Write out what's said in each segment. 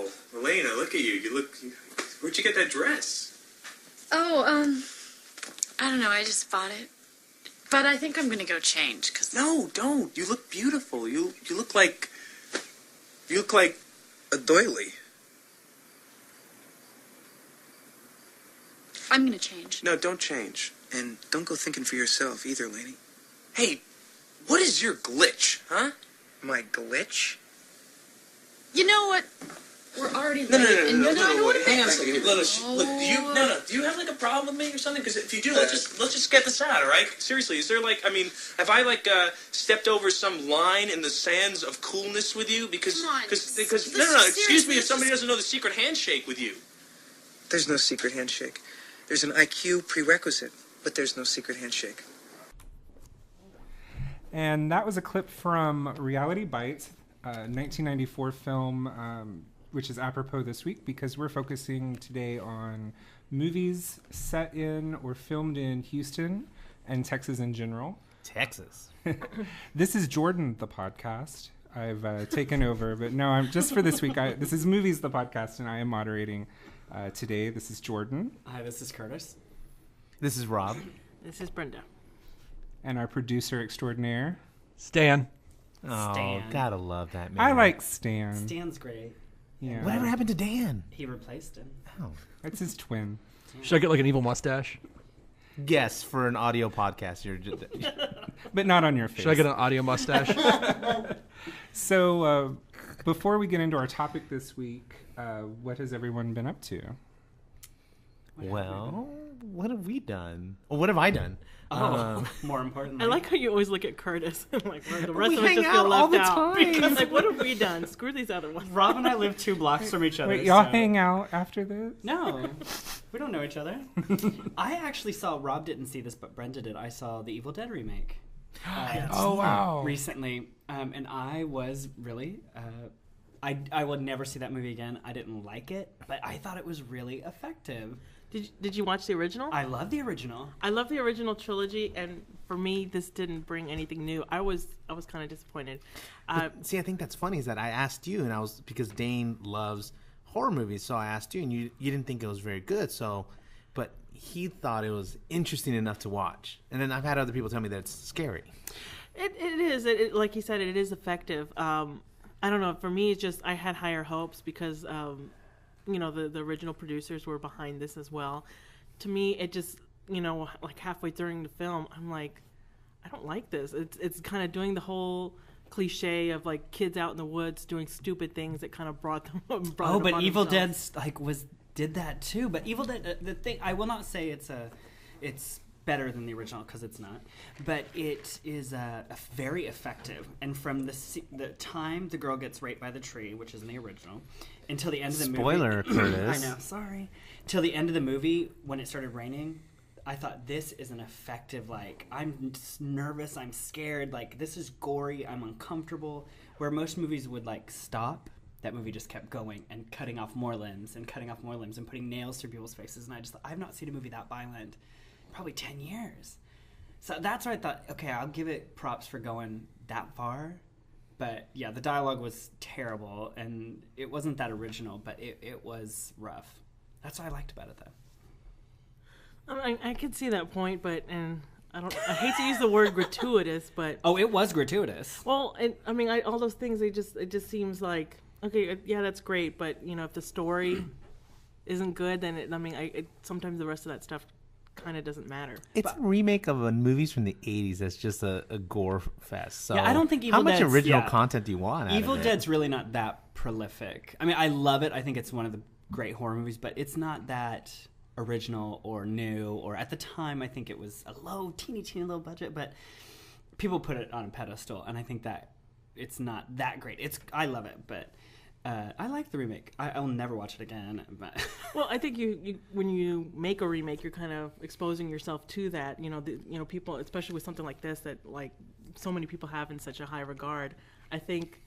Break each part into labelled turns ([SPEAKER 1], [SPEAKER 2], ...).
[SPEAKER 1] Wow, Elena, look at you. Where'd you get that dress?
[SPEAKER 2] Oh, I don't know. I just bought it. But I think I'm gonna go change, cause...
[SPEAKER 1] No, don't. You look beautiful. You look like a doily.
[SPEAKER 2] I'm gonna change.
[SPEAKER 1] No, don't change. And don't go thinking for yourself either, lady. Hey, what is your glitch, huh? My glitch?
[SPEAKER 2] You know what? We're already late.
[SPEAKER 1] No,
[SPEAKER 2] Hang
[SPEAKER 1] on a second. Look, do you have like a problem with me or something? Because if you do, let's just get this out, all right? Seriously, is there have I stepped over some line in the sands of coolness with you? Because excuse me if somebody doesn't know the secret handshake with you. There's no secret handshake. There's an IQ prerequisite, but there's no secret handshake.
[SPEAKER 3] And that was a clip from Reality Bites, a 1994 film, which is apropos this week because we're focusing today on movies set in or filmed in Houston and Texas in general.
[SPEAKER 4] Texas.
[SPEAKER 3] This is Jordan, the podcast. I've taken over, but no, I'm just for this week. This is Movies, the podcast, and I am moderating today. This is Jordan.
[SPEAKER 5] Hi, this is Curtis.
[SPEAKER 4] This is Rob.
[SPEAKER 6] This is Brenda.
[SPEAKER 3] And our producer extraordinaire,
[SPEAKER 7] Stan.
[SPEAKER 4] Oh,
[SPEAKER 5] Stan.
[SPEAKER 4] gotta love that man.
[SPEAKER 3] I like Stan.
[SPEAKER 5] Stan's great.
[SPEAKER 3] Yeah.
[SPEAKER 4] Whatever happened to Dan?
[SPEAKER 5] He replaced him.
[SPEAKER 4] Oh.
[SPEAKER 3] That's his twin.
[SPEAKER 7] Should I get like an evil mustache?
[SPEAKER 4] Yes, for an audio podcast.
[SPEAKER 3] But not on your face.
[SPEAKER 7] Should I get an audio mustache?
[SPEAKER 3] So, before we get into our topic this week, what has everyone been up to?
[SPEAKER 4] Well, what have we done? Well, what have I done?
[SPEAKER 5] More importantly.
[SPEAKER 6] I like how you always look at Curtis and like the rest
[SPEAKER 4] We
[SPEAKER 6] of us
[SPEAKER 4] hang
[SPEAKER 6] just
[SPEAKER 4] out
[SPEAKER 6] feel
[SPEAKER 4] all
[SPEAKER 6] left
[SPEAKER 4] the
[SPEAKER 6] out.
[SPEAKER 4] time.
[SPEAKER 6] Because like, what have we done? Screw these other ones.
[SPEAKER 5] Rob and I live 2 blocks from each other.
[SPEAKER 3] Wait, y'all
[SPEAKER 5] so-
[SPEAKER 3] hang out after this?
[SPEAKER 5] No, we don't know each other. I actually saw, Rob didn't see this, but Brenda did. I saw the Evil Dead remake.
[SPEAKER 3] Oh, wow.
[SPEAKER 5] Recently. And I was really, I will never see that movie again. I didn't like it, but I thought it was really effective.
[SPEAKER 6] Did you watch the original?
[SPEAKER 5] I love the original.
[SPEAKER 6] I love the original trilogy, and for me, this didn't bring anything new. I was kind of disappointed.
[SPEAKER 4] See, I think that's funny is that I asked you, and because Dane loves horror movies, so I asked you, and you didn't think it was very good. So, but he thought it was interesting enough to watch. And then I've had other people tell me that it's scary.
[SPEAKER 6] It is. Like you said, it is effective. I don't know. For me, it's just I had higher hopes because the original producers were behind this as well. To me, it just like halfway during the film, I'm like, I don't like this. It's kind of doing the whole cliche of like kids out in the woods doing stupid things that kind of brought them.
[SPEAKER 5] But Evil Dead did that too. But Evil Dead, the thing, I will not say it's better than the original because it's not, but it is very effective. And from the time the girl gets raped by the tree, which is in the original, until the end of the movie.
[SPEAKER 4] Spoiler, Curtis.
[SPEAKER 5] I know, sorry. Till the end of the movie, when it started raining, I thought this is an effective, like, I'm nervous, I'm scared, like, this is gory, I'm uncomfortable. Where most movies would, like, stop, that movie just kept going and cutting off more limbs and putting nails through people's faces. And I just thought, I've not seen a movie that violent in probably 10 years. So that's where I thought, okay, I'll give it props for going that far. But, yeah, the dialogue was terrible, and it wasn't that original, but it was rough. That's what I liked about it, though.
[SPEAKER 6] I could see that point, but I hate to use the word gratuitous, but
[SPEAKER 5] it was gratuitous.
[SPEAKER 6] Well, all those things, it just seems like, okay, yeah, that's great, but if the story isn't good, then sometimes the rest of that stuff kind of doesn't matter.
[SPEAKER 4] It's a remake of a movies from the 80s that's just a gore fest. So
[SPEAKER 5] yeah, I don't think Evil
[SPEAKER 4] Dead's... How much
[SPEAKER 5] Dead's,
[SPEAKER 4] original content do you want
[SPEAKER 5] Evil Dead's really not that prolific. I mean, I love it. I think it's one of the great horror movies, but it's not that original or new, or at the time, I think it was a low, teeny little budget, but people put it on a pedestal, and I think that it's not that great. I love it, but I like the remake. I'll never watch it again. But
[SPEAKER 6] well, I think you when you make a remake, you're kind of exposing yourself to that. People, especially with something like this, that like so many people have in such a high regard. I think,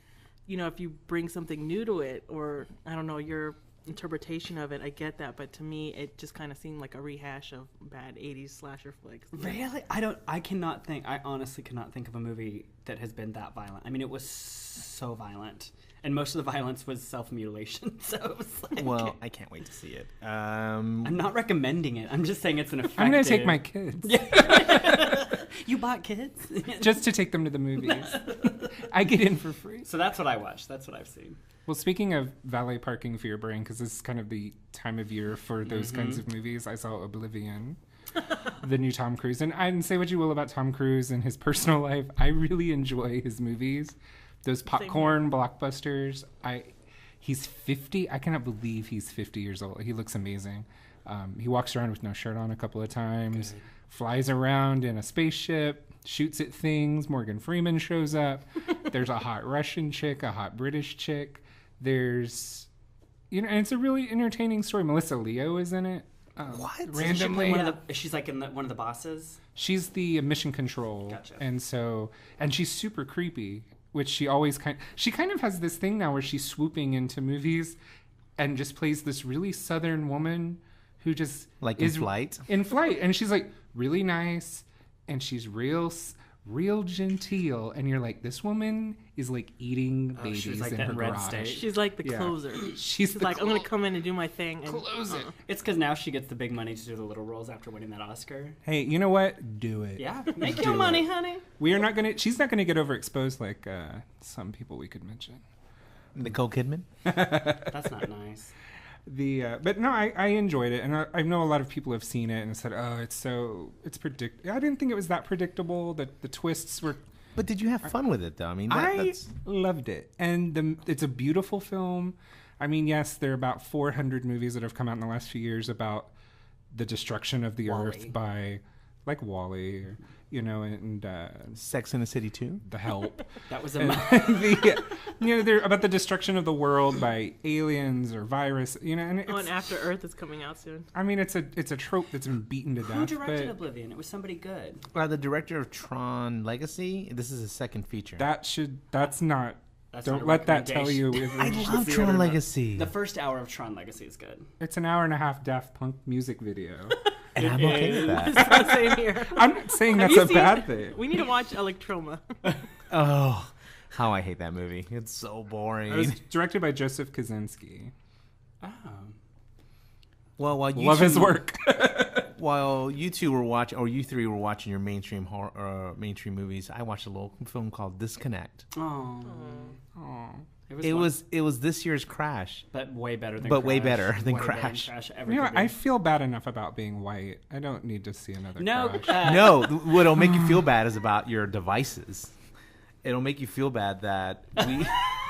[SPEAKER 6] if you bring something new to it, or I don't know, your interpretation of it, I get that, but to me, it just kind of seemed like a rehash of bad '80s slasher flicks.
[SPEAKER 5] Really, I honestly cannot think of a movie that has been that violent. I mean, it was so violent. and most of the violence was self-mutilation. So it was like,
[SPEAKER 4] Well, I can't wait to see it.
[SPEAKER 5] I'm not recommending it. I'm just saying it's an effective.
[SPEAKER 3] I'm going to take my kids.
[SPEAKER 5] You bought kids?
[SPEAKER 3] Just to take them to the movies. I get in for free.
[SPEAKER 5] So that's what I watched. That's what I've seen.
[SPEAKER 3] Well, speaking of valet parking for your brain, because this is kind of the time of year for those kinds of movies, I saw Oblivion, the new Tom Cruise. And say what you will about Tom Cruise and his personal life, I really enjoy his movies. Those popcorn blockbusters. He's 50. I cannot believe he's 50 years old. He looks amazing. He walks around with no shirt on a couple of times, flies around in a spaceship, shoots at things. Morgan Freeman shows up. There's a hot Russian chick, a hot British chick. There's, and it's a really entertaining story. Melissa Leo is in it.
[SPEAKER 4] What?
[SPEAKER 3] Randomly.
[SPEAKER 5] She's like in one of the bosses?
[SPEAKER 3] She's the mission control.
[SPEAKER 5] Gotcha.
[SPEAKER 3] And she's super creepy, which she always she kind of has this thing now where she's swooping into movies and just plays this really Southern woman who just
[SPEAKER 4] Like in Flight?
[SPEAKER 3] In Flight. And she's like really nice and she's real genteel, and you're like, this woman is like eating babies
[SPEAKER 5] she's like
[SPEAKER 3] in
[SPEAKER 5] that
[SPEAKER 3] her
[SPEAKER 5] Red
[SPEAKER 3] garage.
[SPEAKER 5] State.
[SPEAKER 6] She's like the closer.
[SPEAKER 3] She's the
[SPEAKER 6] like, I'm going to come in and do my thing. And,
[SPEAKER 3] close it.
[SPEAKER 5] It's because now she gets the big money to do the little roles after winning that Oscar.
[SPEAKER 3] Hey, you know what? Do it.
[SPEAKER 5] Yeah, make your money, honey.
[SPEAKER 3] We are not gonna. She's not gonna get overexposed like some people we could mention.
[SPEAKER 4] Nicole Kidman?
[SPEAKER 5] That's not nice.
[SPEAKER 3] But no, I enjoyed it, and I know a lot of people have seen it and said, "Oh, it's predictable." I didn't think it was that predictable. That the twists were.
[SPEAKER 4] But did you have fun with it, though? I mean,
[SPEAKER 3] I loved it, and it's a beautiful film. I mean, yes, there are about 400 movies that have come out in the last few years about the destruction of the Earth by, like WALL-E, or, and
[SPEAKER 4] Sex in the City 2?
[SPEAKER 3] The Help.
[SPEAKER 5] That was
[SPEAKER 3] they're about the destruction of the world by aliens or virus. And
[SPEAKER 6] and After Earth is coming out soon.
[SPEAKER 3] I mean, it's a trope that's been beaten to death.
[SPEAKER 5] Who directed Oblivion? It was somebody good.
[SPEAKER 4] The director of Tron Legacy. This is his second feature.
[SPEAKER 3] That's not.
[SPEAKER 5] That's
[SPEAKER 3] don't
[SPEAKER 5] not a
[SPEAKER 3] let that tell you.
[SPEAKER 4] I love Tron Legacy.
[SPEAKER 5] The first hour of Tron Legacy is good.
[SPEAKER 3] It's an hour and a half Daft Punk music video.
[SPEAKER 4] And I'm okay with that.
[SPEAKER 6] Same here.
[SPEAKER 3] I'm not saying
[SPEAKER 6] Have
[SPEAKER 3] that's
[SPEAKER 6] you
[SPEAKER 3] a
[SPEAKER 6] seen-
[SPEAKER 3] bad thing.
[SPEAKER 6] We need to watch Electroma.
[SPEAKER 4] Oh, how I hate that movie. It's so boring.
[SPEAKER 3] It was directed by Joseph Kosinski.
[SPEAKER 5] Oh.
[SPEAKER 4] Well, while you
[SPEAKER 3] Love
[SPEAKER 4] two,
[SPEAKER 3] his work.
[SPEAKER 4] While you two were watching, or you three were watching your mainstream horror, mainstream movies, I watched a little film called Disconnect.
[SPEAKER 5] Oh.
[SPEAKER 4] It was this year's Crash,
[SPEAKER 5] but way better than
[SPEAKER 4] but
[SPEAKER 5] Crash.
[SPEAKER 4] way better than
[SPEAKER 5] Way better
[SPEAKER 4] Crash.
[SPEAKER 5] ever
[SPEAKER 3] You know,
[SPEAKER 5] could be.
[SPEAKER 3] I feel bad enough about being white. I don't need to see another
[SPEAKER 5] No,
[SPEAKER 3] Crash.
[SPEAKER 4] No, what'll make you feel bad is about your devices. It'll make you feel bad that we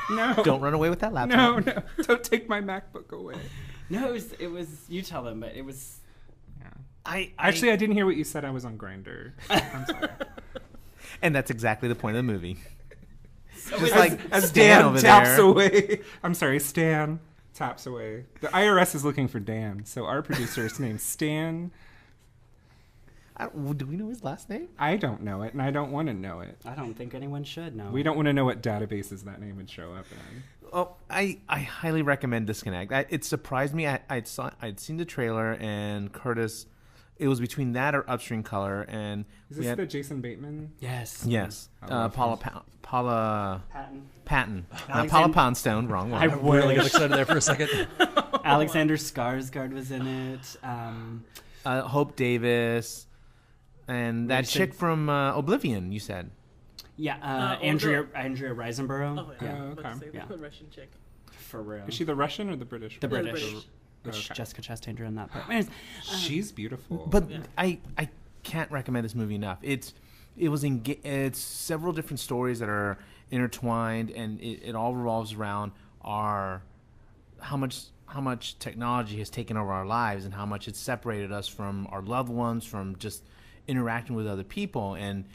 [SPEAKER 3] No.
[SPEAKER 4] don't run away with that laptop.
[SPEAKER 3] No, don't take my MacBook away.
[SPEAKER 5] No, it was. You tell them, but it was.
[SPEAKER 3] Actually, I didn't hear what you said. I was on Grindr. I'm sorry.
[SPEAKER 4] And that's exactly the point of the movie.
[SPEAKER 5] So
[SPEAKER 4] Just
[SPEAKER 5] it-
[SPEAKER 4] like
[SPEAKER 3] As
[SPEAKER 4] Stan
[SPEAKER 3] Dan
[SPEAKER 4] over
[SPEAKER 3] taps
[SPEAKER 4] there.
[SPEAKER 3] away. I'm sorry, Stan taps away. The IRS is looking for Dan, so our producer is named Stan.
[SPEAKER 4] Do we know his last name?
[SPEAKER 3] I don't know it, and I don't want to know it.
[SPEAKER 5] I don't think anyone should know.
[SPEAKER 3] We don't want to know what databases that name would show up in.
[SPEAKER 4] Oh, I highly recommend Disconnect. It surprised me. I'd seen the trailer, and Curtis, it was between that or Upstream Color, and
[SPEAKER 3] Is this the Jason Bateman?
[SPEAKER 5] Yes.
[SPEAKER 4] yes,
[SPEAKER 3] I love
[SPEAKER 4] Paula
[SPEAKER 5] Patton.
[SPEAKER 4] Patton, Paula Poundstone, wrong one.
[SPEAKER 5] I
[SPEAKER 7] Really got excited there for a second.
[SPEAKER 5] Alexander Skarsgård was in it.
[SPEAKER 4] Hope Davis, and that
[SPEAKER 5] Mason.
[SPEAKER 4] chick from Oblivion. You said.
[SPEAKER 5] Yeah, Andrea Riseborough.
[SPEAKER 6] Oh, yeah.
[SPEAKER 3] Oh,
[SPEAKER 6] I was about to
[SPEAKER 3] okay.
[SPEAKER 6] say,
[SPEAKER 5] Yeah.
[SPEAKER 6] the Russian chick.
[SPEAKER 5] For real.
[SPEAKER 3] Is she the Russian or the British?
[SPEAKER 5] The
[SPEAKER 3] one?
[SPEAKER 5] British.
[SPEAKER 6] British.
[SPEAKER 5] Which
[SPEAKER 3] Okay.
[SPEAKER 5] Jessica Chastain in that part. Anyways,
[SPEAKER 3] She's beautiful.
[SPEAKER 4] But
[SPEAKER 6] Yeah.
[SPEAKER 4] I can't recommend this movie enough. It's several different stories that are intertwined, and it all revolves around how much technology has taken over our lives, and how much it's separated us from our loved ones, from just interacting with other people. And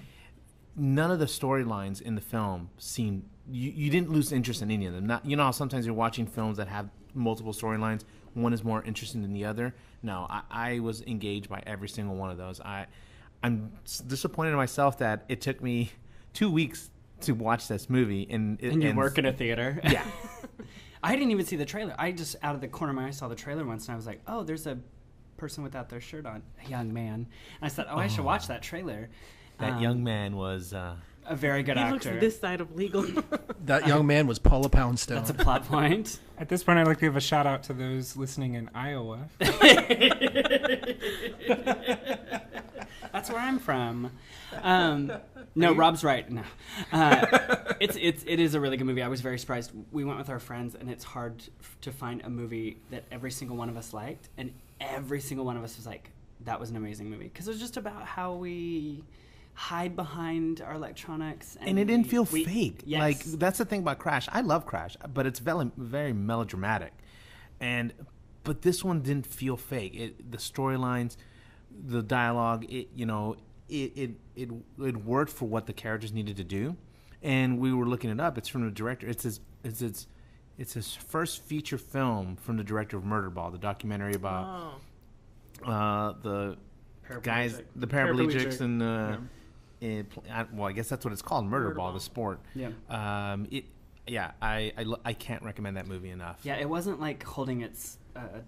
[SPEAKER 4] none of the storylines in the film seem you didn't lose interest in any of them. Not, you know how sometimes you're watching films that have multiple storylines, one is more interesting than the other. No, I was engaged by every single one of those. I'm disappointed in myself that it took me 2 weeks to watch this movie, and
[SPEAKER 5] you work in a theater.
[SPEAKER 4] Yeah.
[SPEAKER 5] I didn't even see the trailer. I just, out of the corner of my eye, saw the trailer once, and I was like, oh, there's a person without their shirt on, a young man. And I said, I should watch that trailer.
[SPEAKER 4] That young man was
[SPEAKER 5] A very good
[SPEAKER 6] He
[SPEAKER 5] actor.
[SPEAKER 6] looks this side of legal.
[SPEAKER 7] That young man was Paula Poundstone.
[SPEAKER 5] That's a plot point.
[SPEAKER 3] At this point, I'd like to give a shout out to those listening in Iowa.
[SPEAKER 5] That's where I'm from. No, Rob's right. No, it is a really good movie. I was very surprised. We went with our friends, and it's hard to find a movie that every single one of us liked, and every single one of us was like, "That was an amazing movie," because it was just about how we hide behind our electronics,
[SPEAKER 4] and it didn't feel fake.
[SPEAKER 5] Yes.
[SPEAKER 4] Like that's the thing about Crash. I love Crash, but it's very melodramatic, but this one didn't feel fake. The storylines, the dialogue, it worked for what the characters needed to do, and we were looking it up. It's from the director. It's his first feature film from the director of Murderball, the documentary about the guys, the paraplegics, and well, I guess that's what it's called, Murderball, the sport.
[SPEAKER 5] Yeah.
[SPEAKER 4] I can't recommend that movie enough.
[SPEAKER 5] Yeah, it wasn't like holding its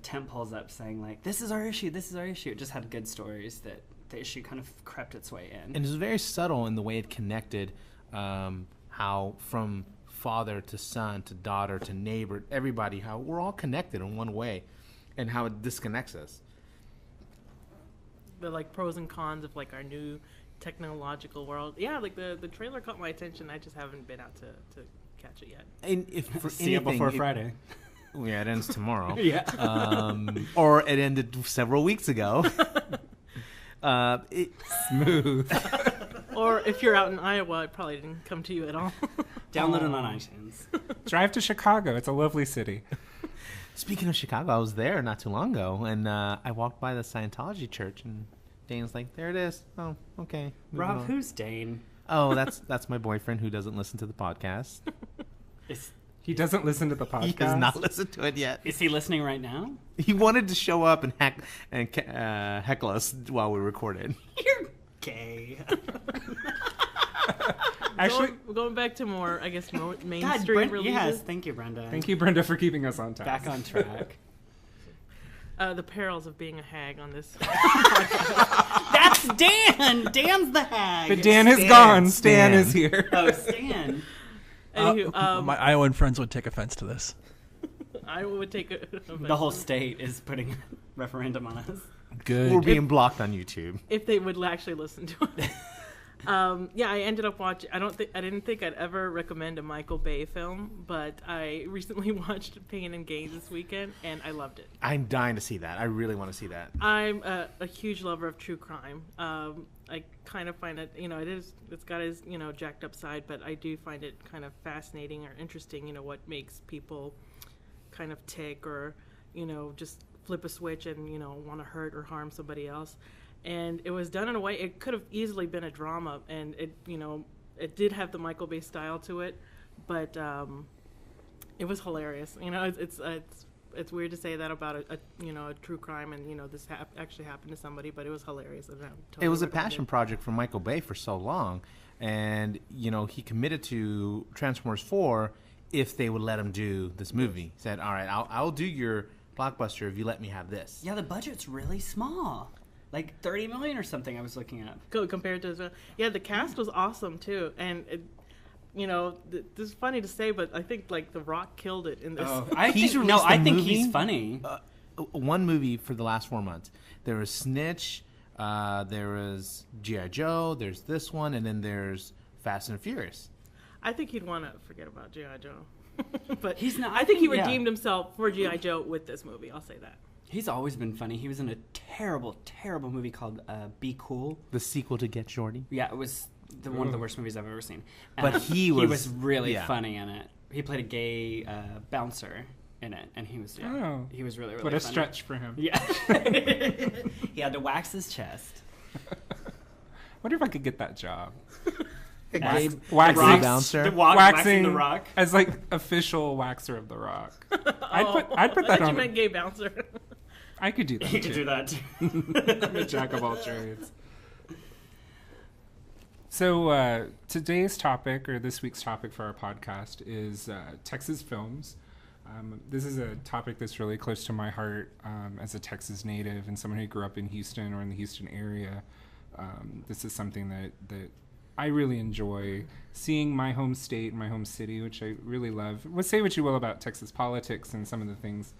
[SPEAKER 5] tent poles up saying like, this is our issue, this is our issue. It just had good stories that the issue kind of crept its way in.
[SPEAKER 4] And it was very subtle in the way it connected how from father to son to daughter to neighbor, everybody, how we're all connected in one way and how it disconnects us.
[SPEAKER 6] The like pros and cons of like our new technological world. Yeah, like the trailer caught my attention. I just haven't been out to catch it yet.
[SPEAKER 4] And if for
[SPEAKER 3] See it before Friday.
[SPEAKER 4] Yeah, it ends tomorrow.
[SPEAKER 5] Yeah.
[SPEAKER 4] Or it ended several weeks ago.
[SPEAKER 3] Smooth.
[SPEAKER 6] Or if you're out in Iowa, it probably didn't come to you at all.
[SPEAKER 5] Download it on iTunes.
[SPEAKER 3] Drive to Chicago. It's a lovely city.
[SPEAKER 4] Speaking of Chicago, I was there not too long ago, and I walked by the Scientology church, and Dane's like, "There it is." Oh, okay.
[SPEAKER 5] Rob,
[SPEAKER 4] on.
[SPEAKER 5] who's Dane?
[SPEAKER 4] Oh, that's my boyfriend who doesn't listen to the podcast.
[SPEAKER 3] He doesn't listen to the podcast.
[SPEAKER 4] He has not listened to it yet.
[SPEAKER 5] Is he listening right now?
[SPEAKER 4] He wanted to show up and heckle us while we recorded.
[SPEAKER 5] You're gay.
[SPEAKER 3] Actually,
[SPEAKER 6] going back to more, I guess, mainstream
[SPEAKER 5] God,
[SPEAKER 6] releases.
[SPEAKER 5] yes, thank you, Brenda.
[SPEAKER 3] thank you, Brenda, for keeping us on task.
[SPEAKER 5] Back on track.
[SPEAKER 6] The perils of being a hag on this.
[SPEAKER 5] That's Dan. Dan's the hag.
[SPEAKER 3] But Dan is gone. Stan is here.
[SPEAKER 5] Oh, Stan.
[SPEAKER 6] Anywho,
[SPEAKER 7] My Iowan friends would take offense to this.
[SPEAKER 6] I would take
[SPEAKER 5] The whole state is putting a referendum on us.
[SPEAKER 7] Good.
[SPEAKER 4] We're being blocked on YouTube.
[SPEAKER 6] if they would actually listen to it. Yeah, I ended up watching. I didn't think I'd ever recommend a Michael Bay film, but I recently watched Pain and Gain this weekend, and I loved it.
[SPEAKER 4] I'm dying to see that. I really want to see that.
[SPEAKER 6] I'm a huge lover of true crime. I kind of find it, it's got its, jacked up side, but I do find it kind of fascinating or interesting, what makes people kind of tick or, just flip a switch and, want to hurt or harm somebody else. And it was done in a way, it could have easily been a drama, and it did have the Michael Bay style to it, but it was hilarious. It's weird to say that about a true crime, and this actually happened to somebody, but it was hilarious. And
[SPEAKER 4] It was a passion project for Michael Bay for so long, and he committed to Transformers 4 if they would let him do this movie. He said, "All right, I'll do your blockbuster if you let me have this."
[SPEAKER 5] Yeah, the budget's really small. Like $30 million or something I was looking at.
[SPEAKER 6] Compared to the cast was awesome too, and this is funny to say, but I think like The Rock killed it in this.
[SPEAKER 5] I think he's funny.
[SPEAKER 4] One movie for the last 4 months. There was Snitch, there was G.I. Joe, there's this one, and then there's Fast and Furious.
[SPEAKER 6] I think he'd want to forget about G.I. Joe, but
[SPEAKER 5] He's not.
[SPEAKER 6] I think he redeemed himself for G.I. Joe with this movie. I'll say that.
[SPEAKER 5] He's always been funny. He was in a terrible, terrible movie called Be Cool.
[SPEAKER 4] The sequel to Get Shorty.
[SPEAKER 5] Yeah, it was one of the worst movies I've ever seen.
[SPEAKER 4] But he was
[SPEAKER 5] really funny in it. He played a gay bouncer in it, and he was he was really, really
[SPEAKER 3] What a
[SPEAKER 5] funny.
[SPEAKER 3] stretch for him.
[SPEAKER 5] Yeah. He had to wax his chest.
[SPEAKER 3] Wonder if I could get that job.
[SPEAKER 4] Waxing
[SPEAKER 3] Waxing
[SPEAKER 5] Waxing the Rock.
[SPEAKER 3] as like official waxer of the Rock. I'd put that
[SPEAKER 6] I thought
[SPEAKER 3] on.
[SPEAKER 6] you meant gay bouncer.
[SPEAKER 3] I could do that.
[SPEAKER 5] He could do that too.
[SPEAKER 3] I'm a jack of all trades. So today's topic, or this week's topic for our podcast, is Texas films. This is a topic that's really close to my heart as a Texas native and someone who grew up in Houston or in the Houston area. This is something that I really enjoy seeing my home state and my home city, which I really love. Well, say what you will about Texas politics and some of the things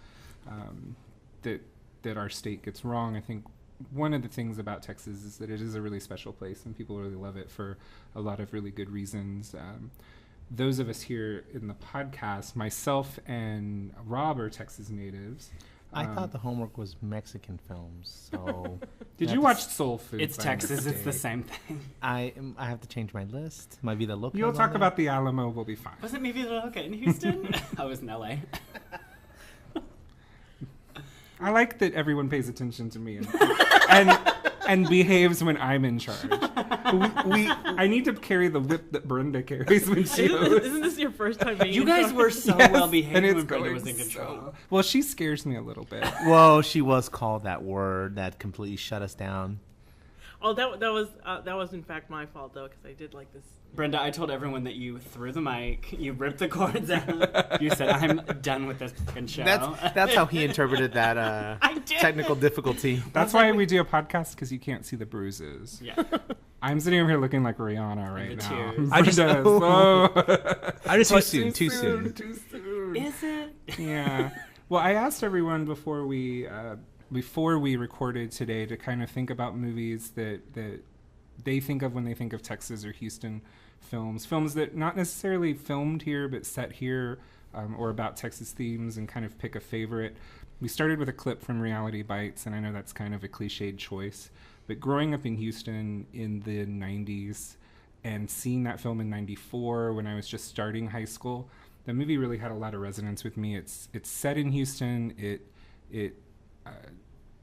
[SPEAKER 3] that our state gets wrong. I think one of the things about Texas is that it is a really special place, and people really love it for a lot of really good reasons. Those of us here in the podcast, myself and Rob are Texas natives.
[SPEAKER 4] I thought the homework was Mexican films, so...
[SPEAKER 3] Did you watch Soul Food?
[SPEAKER 5] It's Texas. It's the same thing.
[SPEAKER 4] I have to change my list. My Vida Loca.
[SPEAKER 3] You'll talk about the Alamo. We'll be fine.
[SPEAKER 5] Was it maybe in Houston? I was in LA.
[SPEAKER 3] I like that everyone pays attention to me and behaves when I'm in charge. I need to carry the whip that Brenda carries when she hosts.
[SPEAKER 6] Isn't this your first time being
[SPEAKER 5] You guys were so well behaved when Brenda was in
[SPEAKER 3] so
[SPEAKER 5] control.
[SPEAKER 3] well. She scares me a little bit.
[SPEAKER 4] Well, she was called that word that completely shut us down.
[SPEAKER 6] Oh, that was in fact my fault though, because I did like this.
[SPEAKER 5] Brenda, I told everyone that you threw the mic, you ripped the cords out, you said, "I'm done with this fucking show."
[SPEAKER 4] That's how he interpreted that technical difficulty.
[SPEAKER 3] That's why we do a podcast, because you can't see the bruises.
[SPEAKER 5] Yeah.
[SPEAKER 3] I'm sitting over here looking like Rihanna right
[SPEAKER 5] the
[SPEAKER 3] now.
[SPEAKER 5] tears.
[SPEAKER 7] I just
[SPEAKER 4] Too soon.
[SPEAKER 3] Too soon.
[SPEAKER 5] Is it?
[SPEAKER 3] Yeah. Well, I asked everyone before we recorded today to kind of think about movies that they think of when they think of Texas or Houston films that not necessarily filmed here but set here, or about Texas themes, and kind of pick a favorite. We started with a clip from Reality Bites, and I know that's kind of a cliched choice, but growing up in Houston in the 90s and seeing that film in 94 when I was just starting high school, the movie really had a lot of resonance with me. It's set in Houston. It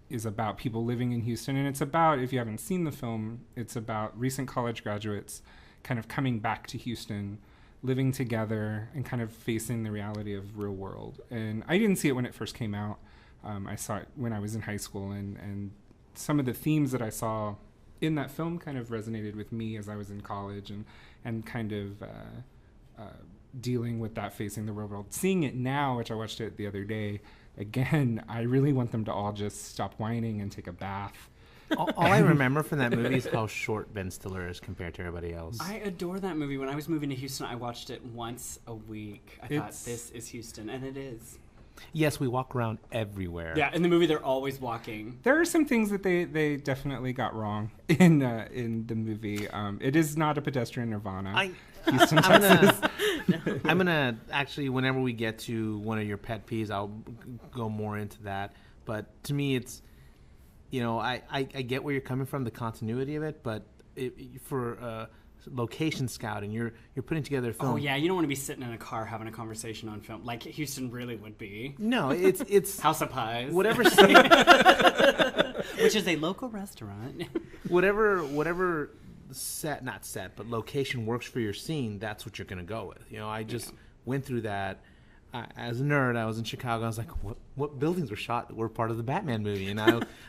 [SPEAKER 3] is about people living in Houston, and it's about, if you haven't seen the film, it's about recent college graduates kind of coming back to Houston, living together, and kind of facing the reality of real world. And I didn't see it when it first came out. I saw it when I was in high school, and some of the themes that I saw in that film kind of resonated with me as I was in college, and kind of dealing with that, facing the real world. Seeing it now, which I watched it the other day, again, I really want them to all just stop whining and take a bath.
[SPEAKER 4] All I remember from that movie is how short Ben Stiller is compared to everybody else.
[SPEAKER 5] I adore that movie. When I was moving to Houston, I watched it once a week. I thought, this is Houston, and it is.
[SPEAKER 4] Yes, we walk around everywhere.
[SPEAKER 5] Yeah, in the movie, they're always walking.
[SPEAKER 3] There are some things that they definitely got wrong in the movie. It is not a pedestrian nirvana. Houston, Texas.
[SPEAKER 4] I'm gonna actually, whenever we get to one of your pet peeves, I'll go more into that. But to me, it's, I get where you're coming from, the continuity of it, but for location scouting, you're putting together a film.
[SPEAKER 5] Oh yeah, you don't want to be sitting in a car having a conversation on film like Houston really would be.
[SPEAKER 4] No, it's
[SPEAKER 5] House of Pies,
[SPEAKER 4] whatever scene,
[SPEAKER 5] which is a local restaurant.
[SPEAKER 4] whatever not set, but location works for your scene. That's what you're gonna go with. I just went through that. As a nerd, I was in Chicago. I was like, what buildings were part of the Batman movie? And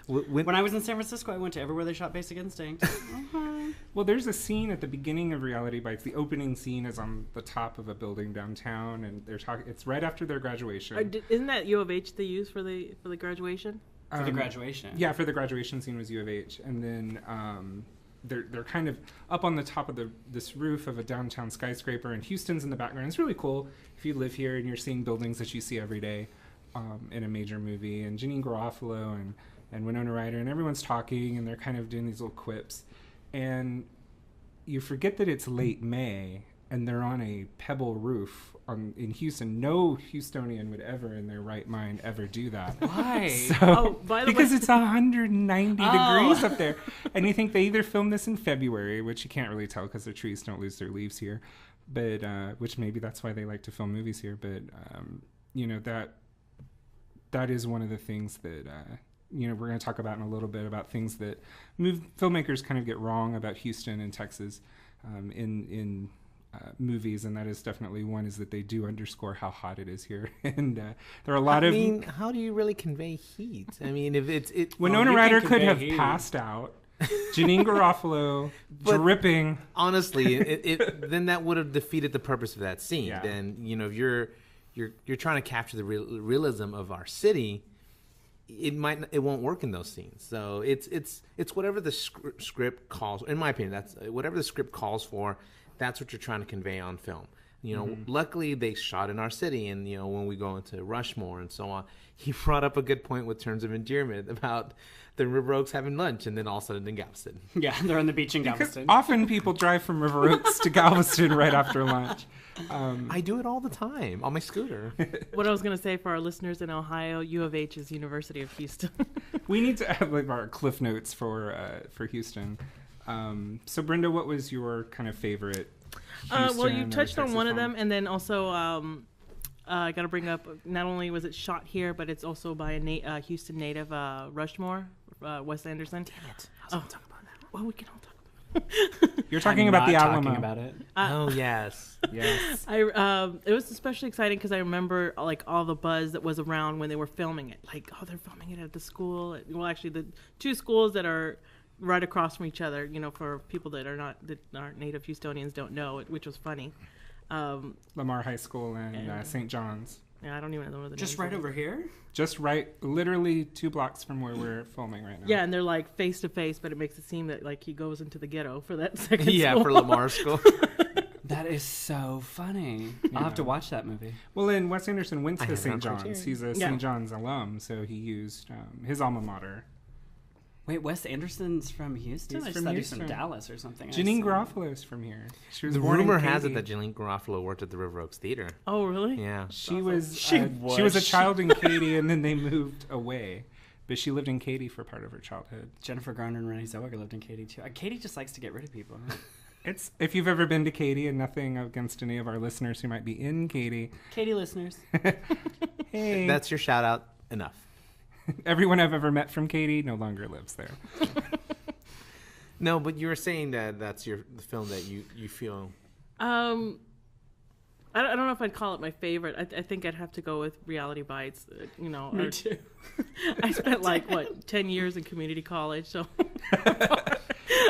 [SPEAKER 5] when I was in San Francisco, I went to everywhere they shot Basic Instinct.
[SPEAKER 3] Well, there's a scene at the beginning of Reality Bites. The opening scene is on the top of a building downtown, and they're talking. It's right after their graduation.
[SPEAKER 6] Isn't that U of H they use for the graduation?
[SPEAKER 5] For the graduation.
[SPEAKER 3] Yeah, for the graduation scene was U of H, and then they're kind of up on the top of this roof of a downtown skyscraper, and Houston's in the background. It's really cool if you live here and you're seeing buildings that you see every day in a major movie. And Janine Garofalo and Winona Ryder, and everyone's talking, and they're kind of doing these little quips. And you forget that it's late May, and they're on a pebble roof in Houston. No Houstonian would ever, in their right mind, ever do that.
[SPEAKER 5] Why?
[SPEAKER 3] So, because it's 190 degrees up there. And you think they either filmed this in February, which you can't really tell because the trees don't lose their leaves here, but which maybe that's why they like to film movies here. But that is one of the things that we're going to talk about in a little bit, about things that filmmakers kind of get wrong about Houston and Texas in movies, and that is definitely one, is that they do underscore how hot it is here. And there are a lot of...
[SPEAKER 4] how do you really convey heat? I mean, if it's...
[SPEAKER 3] Winona Ryder could have passed out. Janine Garofalo dripping.
[SPEAKER 4] Honestly, then that would have defeated the purpose of that scene.
[SPEAKER 3] Yeah.
[SPEAKER 4] Then, if you're trying to capture the realism of our city, it won't work in those scenes. So it's whatever the script calls. In my opinion, that's whatever the script calls for. That's what you're trying to convey on film. Luckily they shot in our city, and when we go into Rushmore and so on, he brought up a good point with terms of endearment about the River Oaks having lunch, and then all of a sudden in Galveston.
[SPEAKER 5] Yeah, they're on the beach in Galveston.
[SPEAKER 3] Often people drive from River Oaks to Galveston right after lunch.
[SPEAKER 4] I do it all the time on my scooter.
[SPEAKER 6] What I was going to say for our listeners in Ohio, U of H is University of Houston.
[SPEAKER 3] We need to have our cliff notes for Houston. So Brenda, what was your kind of favorite
[SPEAKER 6] Well, you
[SPEAKER 3] Houston
[SPEAKER 6] touched
[SPEAKER 3] or
[SPEAKER 6] on one of
[SPEAKER 3] Texas
[SPEAKER 6] them, and then also I got to bring up, not only was it shot here, but it's also by a Houston native, Rushmore, Wes Anderson. Damn it. I was talk about that. Well, we can all talk about it.
[SPEAKER 3] You're talking
[SPEAKER 5] I'm
[SPEAKER 3] about the
[SPEAKER 5] not
[SPEAKER 3] Alamo.
[SPEAKER 5] talking about it.
[SPEAKER 4] Oh, yes.
[SPEAKER 3] Yes.
[SPEAKER 6] It was especially exciting because I remember all the buzz that was around when they were filming it. They're filming it at the school. Well, actually, the two schools that are right across from each other. For people that aren't native Houstonians don't know it, which was funny.
[SPEAKER 3] Lamar High School and St. John's.
[SPEAKER 6] Yeah, I don't even know the
[SPEAKER 5] Just
[SPEAKER 6] names
[SPEAKER 5] right
[SPEAKER 6] of
[SPEAKER 5] over here?
[SPEAKER 3] Just right, literally 2 blocks from where we're filming right now.
[SPEAKER 6] Yeah, and they're face to face, but it makes it seem that he goes into the ghetto for that second
[SPEAKER 4] Yeah,
[SPEAKER 6] school.
[SPEAKER 4] for Lamar School.
[SPEAKER 5] That is so funny. I'll have to watch that movie.
[SPEAKER 3] Well, and Wes Anderson went
[SPEAKER 4] I
[SPEAKER 3] to
[SPEAKER 4] have
[SPEAKER 3] St.
[SPEAKER 4] not
[SPEAKER 3] John's.
[SPEAKER 4] watched it.
[SPEAKER 3] He's a
[SPEAKER 6] Yeah.
[SPEAKER 3] St. John's alum, so he used his alma mater.
[SPEAKER 5] Wait, Wes Anderson's from Houston?
[SPEAKER 3] He's
[SPEAKER 5] I just
[SPEAKER 3] from
[SPEAKER 5] thought he was from
[SPEAKER 3] Houston.
[SPEAKER 5] Dallas or something.
[SPEAKER 3] Janine Garofalo's from here. She was
[SPEAKER 4] The
[SPEAKER 3] born in
[SPEAKER 4] rumor has it
[SPEAKER 3] Katy.
[SPEAKER 4] that Janine Garofalo worked at the River Oaks Theater.
[SPEAKER 6] Oh, really?
[SPEAKER 4] Yeah.
[SPEAKER 3] She was
[SPEAKER 5] She
[SPEAKER 3] she was a
[SPEAKER 5] was.
[SPEAKER 3] child in Katy, and then they moved away. But she lived in Katy for part of her childhood.
[SPEAKER 5] Jennifer Garner and Renee Zellweger lived in Katy, too. Katy just likes to get rid of people.
[SPEAKER 3] It's if you've ever been to Katy, and nothing against any of our listeners who might be in Katy.
[SPEAKER 5] Katy listeners.
[SPEAKER 3] Hey,
[SPEAKER 4] That's your shout out enough.
[SPEAKER 3] everyone I've ever met from Katy no longer lives there.
[SPEAKER 4] No, but you were saying that that's the film that you feel.
[SPEAKER 6] I don't know if I'd call it my favorite. I think I'd have to go with Reality Bites.
[SPEAKER 5] Me too.
[SPEAKER 6] I spent 10 years in community college, so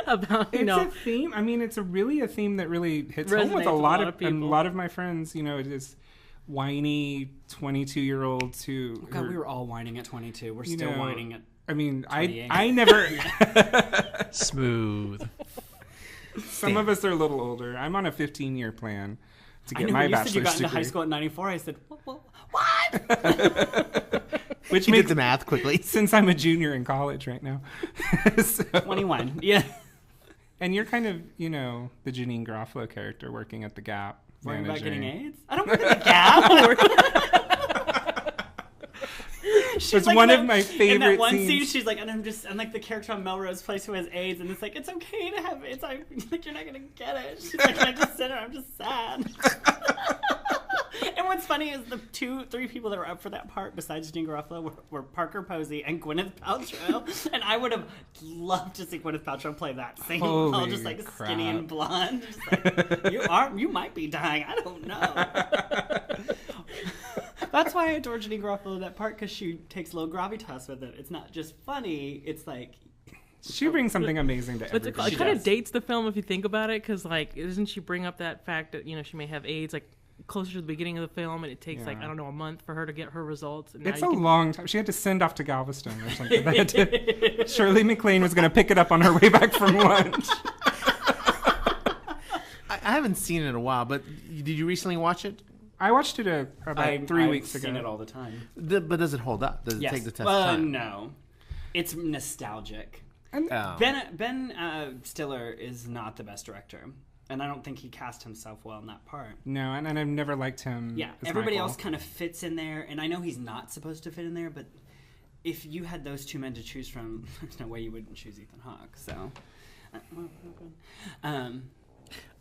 [SPEAKER 6] about
[SPEAKER 3] It's a theme. I mean, it's really a theme that really hits home with a lot of
[SPEAKER 6] people.
[SPEAKER 3] and a lot of my friends. It is whiny 22-year-olds who.
[SPEAKER 5] God, we were all whining at 22. We're still whining at...
[SPEAKER 3] I mean,
[SPEAKER 5] 28.
[SPEAKER 3] I never.
[SPEAKER 7] Smooth.
[SPEAKER 3] Some of us are a little older. I'm on a 15-year plan to get
[SPEAKER 5] I know,
[SPEAKER 3] my
[SPEAKER 5] when you
[SPEAKER 3] bachelor's
[SPEAKER 5] said you got into
[SPEAKER 3] degree.
[SPEAKER 5] high school at 94, I said, what?
[SPEAKER 3] Which
[SPEAKER 4] You
[SPEAKER 3] makes
[SPEAKER 4] did the math quickly.
[SPEAKER 3] since I'm a junior in college right now. So-
[SPEAKER 5] 21. Yeah.
[SPEAKER 3] And you're kind of, the Janine Garofalo character working at the Gap.
[SPEAKER 5] Worrying about getting
[SPEAKER 3] managing.
[SPEAKER 5] AIDS? I don't work at the Gap.
[SPEAKER 3] It's one of my favorite
[SPEAKER 5] In that one
[SPEAKER 3] scenes.
[SPEAKER 5] scene, she's like, I'm like the character on Melrose Place who has AIDS, and it's like, it's okay to have AIDS. You're not gonna get it. She's like, I just said it. I'm just sad. And what's funny is the 2-3 people that were up for that part, besides Jean Garofalo, were Parker Posey and Gwyneth Paltrow. And I would have loved to see Gwyneth Paltrow play that scene, all
[SPEAKER 3] Holy
[SPEAKER 5] just like
[SPEAKER 3] crap.
[SPEAKER 5] skinny and blonde. Just like, you might be dying. I don't know. That's why I adore Janine Garofalo that part, because she takes low gravitas with it. It's not just funny. It's like...
[SPEAKER 3] She brings something amazing to
[SPEAKER 6] But
[SPEAKER 3] everybody.
[SPEAKER 6] it kind of dates the film if you think about it, because doesn't she bring up that fact that she may have AIDS closer to the beginning of the film, and it takes
[SPEAKER 3] Yeah.
[SPEAKER 6] a month for her to get her results. And now
[SPEAKER 3] It's
[SPEAKER 6] you
[SPEAKER 3] a
[SPEAKER 6] can-
[SPEAKER 3] long time. She had to send off to Galveston or something. Shirley MacLaine was going to pick it up on her way back from lunch.
[SPEAKER 4] I haven't seen it in a while, but did you recently watch it?
[SPEAKER 3] I watched it about 3 weeks ago.
[SPEAKER 5] I've seen it all the time.
[SPEAKER 4] But does it hold up? Does it
[SPEAKER 5] Yes.
[SPEAKER 4] take the test of time?
[SPEAKER 5] No. It's nostalgic.
[SPEAKER 4] Oh.
[SPEAKER 5] Ben Stiller is not the best director. And I don't think he cast himself well in that part.
[SPEAKER 3] No, and I've never liked him.
[SPEAKER 5] Yeah,
[SPEAKER 3] as
[SPEAKER 5] everybody
[SPEAKER 3] Michael.
[SPEAKER 5] else kind of fits in there. And I know he's not supposed to fit in there, but if you had those two men to choose from, there's no way you wouldn't choose Ethan Hawke. So,